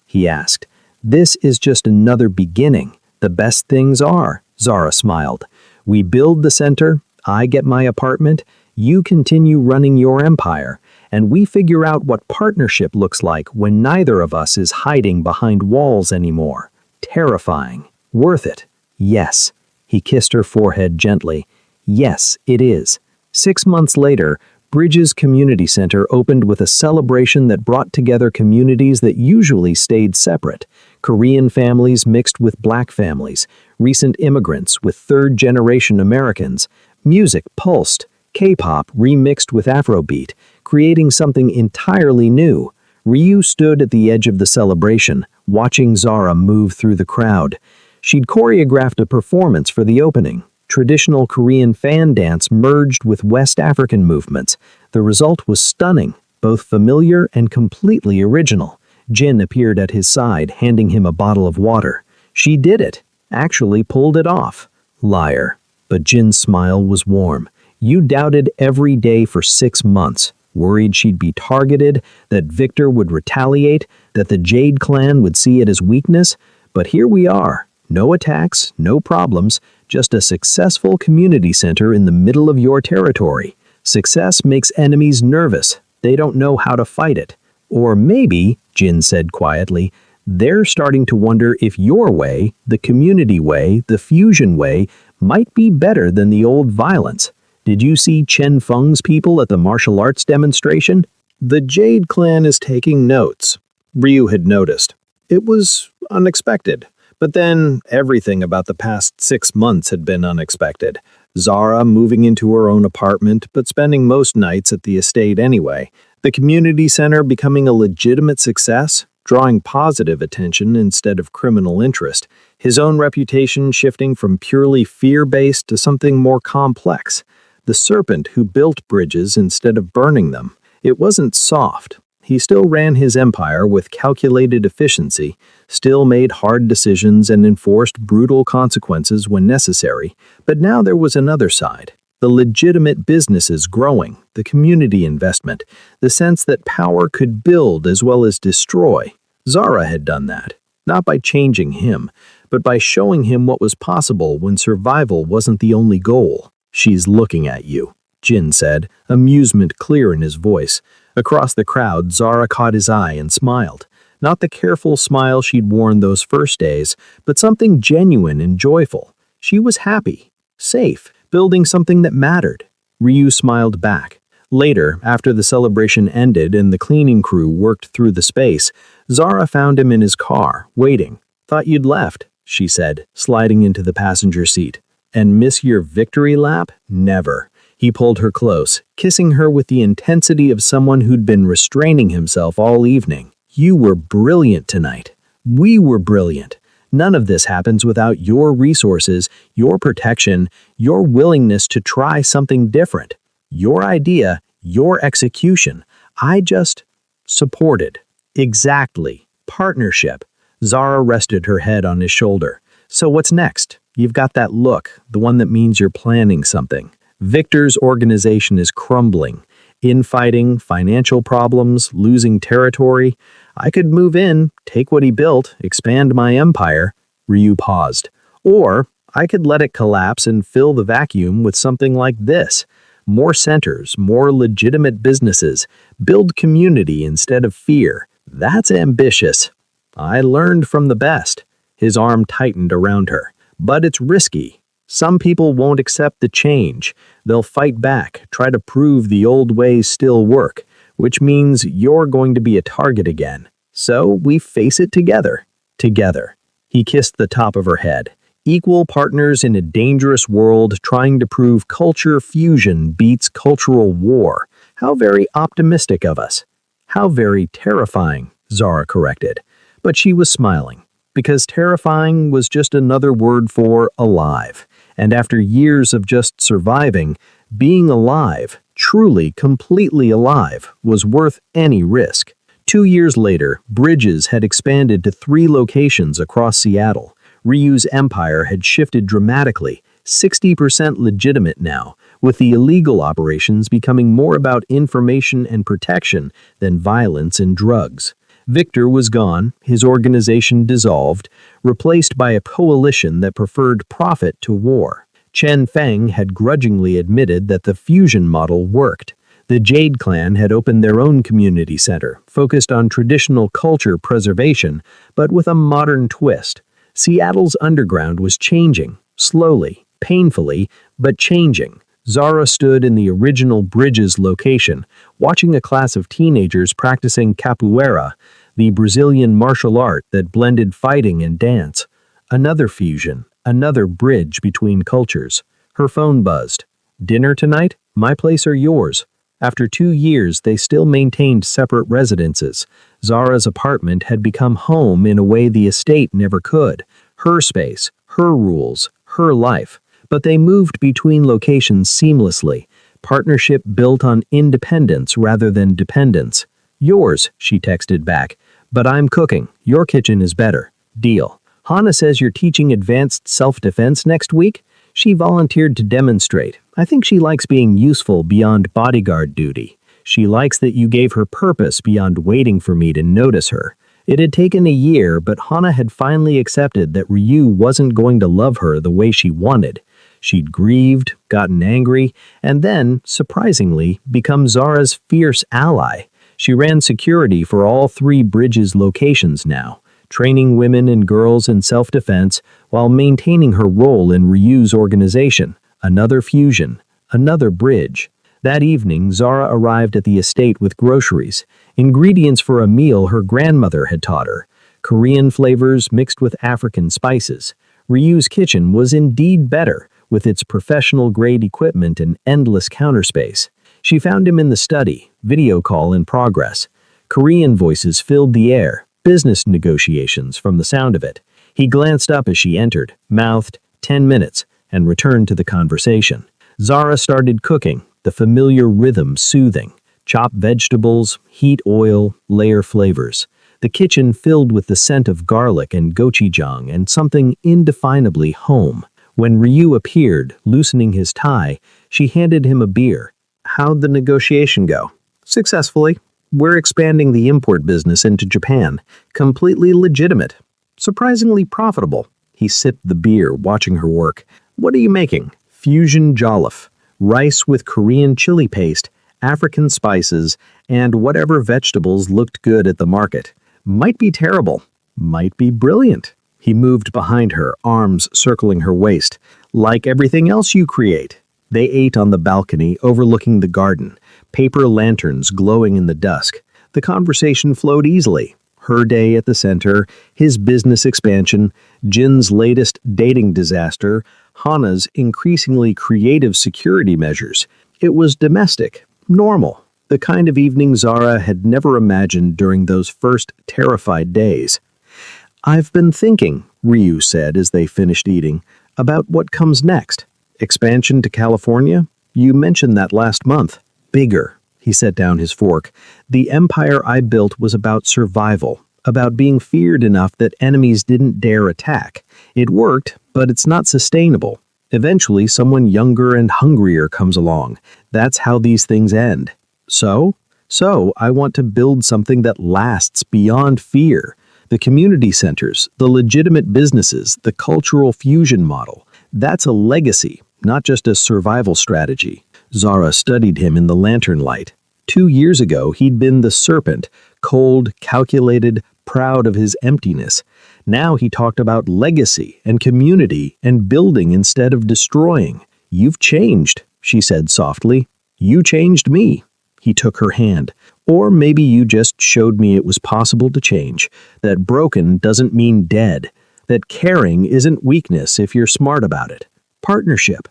Speaker 1: he asked. "This is just another beginning. The best things are," Zara smiled. "We build the center, I get my apartment, you continue running your empire, and we figure out what partnership looks like when neither of us is hiding behind walls anymore. Terrifying. Worth it. Yes." He kissed her forehead gently. "Yes, it is." 6 months later, Bridges Community Center opened with a celebration that brought together communities that usually stayed separate. Korean families mixed with Black families, recent immigrants with third-generation Americans. Music pulsed, K-pop remixed with Afrobeat, creating something entirely new. Ryu stood at the edge of the celebration, watching Zara move through the crowd. She'd choreographed a performance for the opening. Traditional Korean fan dance merged with West African movements. The result was stunning, both familiar and completely original. Jin appeared at his side, handing him a bottle of water. "She did it. Actually pulled it off." Liar. But Jin's smile was warm. "You doubted every day for 6 months. Worried she'd be targeted, that Victor would retaliate, that the Jade clan would see it as weakness. But here we are. No attacks, no problems, just a successful community center in the middle of your territory. Success makes enemies nervous. They don't know how to fight it. Or maybe," Jin said quietly, "they're starting to wonder if your way, the community way, the fusion way, might be better than the old violence. Did you see Chen Feng's people at the martial arts demonstration?" "The Jade clan is taking notes," Ryu had noticed. "It was unexpected. But then, everything about the past 6 months had been unexpected. Zara moving into her own apartment, but spending most nights at the estate anyway. The community center becoming a legitimate success, drawing positive attention instead of criminal interest. His own reputation shifting from purely fear-based to something more complex. The serpent who built bridges instead of burning them. It wasn't soft. He still ran his empire with calculated efficiency, still made hard decisions and enforced brutal consequences when necessary. But now there was another side. The legitimate businesses growing, the community investment, the sense that power could build as well as destroy. Zara had done that, not by changing him, but by showing him what was possible when survival wasn't the only goal. "She's looking at you," Jin said, amusement clear in his voice. Across the crowd, Zara caught his eye and smiled. Not the careful smile she'd worn those first days, but something genuine and joyful. She was happy, safe, building something that mattered. Ryu smiled back. Later, after the celebration ended and the cleaning crew worked through the space, Zara found him in his car, waiting. "Thought you'd left." she said, sliding into the passenger seat. And miss your victory lap? Never. He pulled her close, kissing her with the intensity of someone who'd been restraining himself all evening. You were brilliant tonight. We were brilliant. None of this happens without your resources, your protection, your willingness to try something different. Your idea, your execution. I just supported. Exactly. Partnership. Zara rested her head on his shoulder. So what's next? You've got that look, the one that means you're planning something. Victor's organization is crumbling. Infighting, financial problems, losing territory. I could move in, take what he built, expand my empire. Ryu paused. Or I could let it collapse and fill the vacuum with something like this. More centers, more legitimate businesses. Build community instead of fear. That's ambitious. I learned from the best. His arm tightened around her. But it's risky. Some people won't accept the change. They'll fight back, try to prove the old ways still work, which means you're going to be a target again. So we face it together. Together. He kissed the top of her head. Equal partners in a dangerous world trying to prove culture fusion beats cultural war. How very optimistic of us. How very terrifying, Zara corrected. But she was smiling, because terrifying was just another word for alive. And after years of just surviving, being alive, truly, completely alive, was worth any risk. 2 years later, Bridges had expanded to 3 locations across Seattle. Ryu's empire had shifted dramatically, 60% legitimate now, with the illegal operations becoming more about information and protection than violence and drugs. Victor was gone, his organization dissolved, replaced by a coalition that preferred profit to war. Chen Feng had grudgingly admitted that the fusion model worked. The Jade Clan had opened their own community center, focused on traditional culture preservation, but with a modern twist. Seattle's underground was changing, slowly, painfully, but changing. Zara stood in the original Bridges location, watching a class of teenagers practicing capoeira, the Brazilian martial art that blended fighting and dance. Another fusion, another bridge between cultures. Her phone buzzed. Dinner tonight? My place or yours? After 2 years, they still maintained separate residences. Zara's apartment had become home in a way the estate never could. Her space, her rules, her life. But they moved between locations seamlessly, partnership built on independence rather than dependence. Yours, she texted back, but I'm cooking. Your kitchen is better. Deal. Hana says you're teaching advanced self-defense next week? She volunteered to demonstrate. I think she likes being useful beyond bodyguard duty. She likes that you gave her purpose beyond waiting for me to notice her. It had taken a year, but Hana had finally accepted that Ryu wasn't going to love her the way she wanted. She'd grieved, gotten angry, and then, surprisingly, become Zara's fierce ally. She ran security for all 3 Bridges locations now, training women and girls in self-defense while maintaining her role in Ryu's organization. Another fusion, another bridge. That evening, Zara arrived at the estate with groceries, ingredients for a meal her grandmother had taught her, Korean flavors mixed with African spices. Ryu's kitchen was indeed better, with its professional-grade equipment and endless counter space. She found him in the study, video call in progress. Korean voices filled the air, business negotiations from the sound of it. He glanced up as she entered, mouthed, 10 minutes, and returned to the conversation. Zara started cooking, the familiar rhythm soothing. Chopped vegetables, heat oil, layer flavors. The kitchen filled with the scent of garlic and gochujang and something indefinably home. When Ryu appeared, loosening his tie, she handed him a beer. How'd the negotiation go? Successfully. We're expanding the import business into Japan. Completely legitimate. Surprisingly profitable. He sipped the beer, watching her work. What are you making? Fusion jollof. Rice with Korean chili paste, African spices, and whatever vegetables looked good at the market. Might be terrible. Might be brilliant. He moved behind her, arms circling her waist. Like everything else you create. They ate on the balcony overlooking the garden, paper lanterns glowing in the dusk. The conversation flowed easily. Her day at the center, his business expansion, Jin's latest dating disaster, Hana's increasingly creative security measures. It was domestic, normal, the kind of evening Zara had never imagined during those first terrified days. "I've been thinking," Ryu said as they finished eating, "about what comes next. Expansion to California? You mentioned that last month. Bigger." He set down his fork. "The empire I built was about survival, about being feared enough that enemies didn't dare attack. It worked, but it's not sustainable. Eventually, someone younger and hungrier comes along. That's how these things end. So I want to build something that lasts beyond fear. The community centers, the legitimate businesses, the cultural fusion model. That's a legacy, not just a survival strategy." Zara studied him in the lantern light. 2 years ago, he'd been the serpent, cold, calculated, proud of his emptiness. Now he talked about legacy and community and building instead of destroying. "You've changed," she said softly. "You changed me." He took her hand. "Or maybe you just showed me it was possible to change, that broken doesn't mean dead, that caring isn't weakness if you're smart about it. Partnership.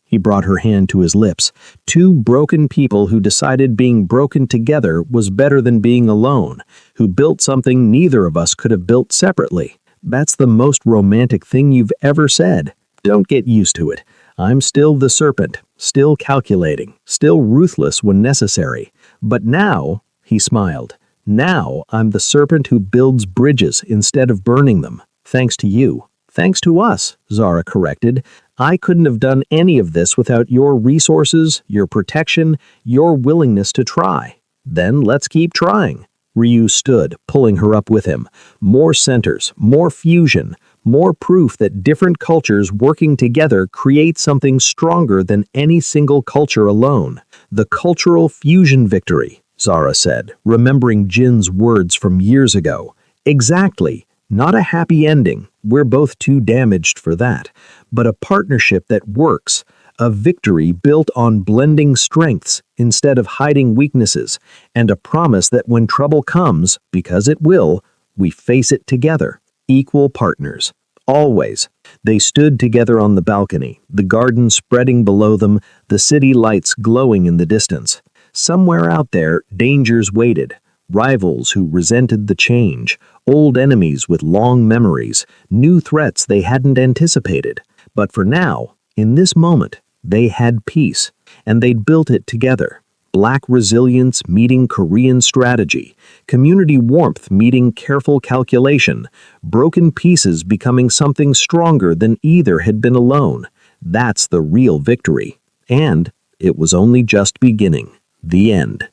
Speaker 1: He brought her hand to his lips. Two broken people who decided being broken together was better than being alone, who built something neither of us could have built separately. That's the most romantic thing you've ever said. Don't get used to it. I'm still the serpent, still calculating, still ruthless when necessary. But now," he smiled, "now I'm the serpent who builds bridges instead of burning them. Thanks to you." "Thanks to us," Zara corrected. "I couldn't have done any of this without your resources, your protection, your willingness to try." "Then let's keep trying." Ryu stood, pulling her up with him. More centers, more fusion, more proof that different cultures working together create something stronger than any single culture alone. "The cultural fusion victory," Zara said, remembering Jin's words from years ago. "Exactly. Not a happy ending, we're both too damaged for that, but a partnership that works, a victory built on blending strengths instead of hiding weaknesses, and a promise that when trouble comes, because it will, we face it together, equal partners. Always." They stood together on the balcony, the garden spreading below them, the city lights glowing in the distance. Somewhere out there, dangers waited. Rivals who resented the change, old enemies with long memories, new threats they hadn't anticipated. But for now, in this moment, they had peace, and they'd built it together. Black resilience meeting Korean strategy, community warmth meeting careful calculation, broken pieces becoming something stronger than either had been alone. That's the real victory. And it was only just beginning. The end.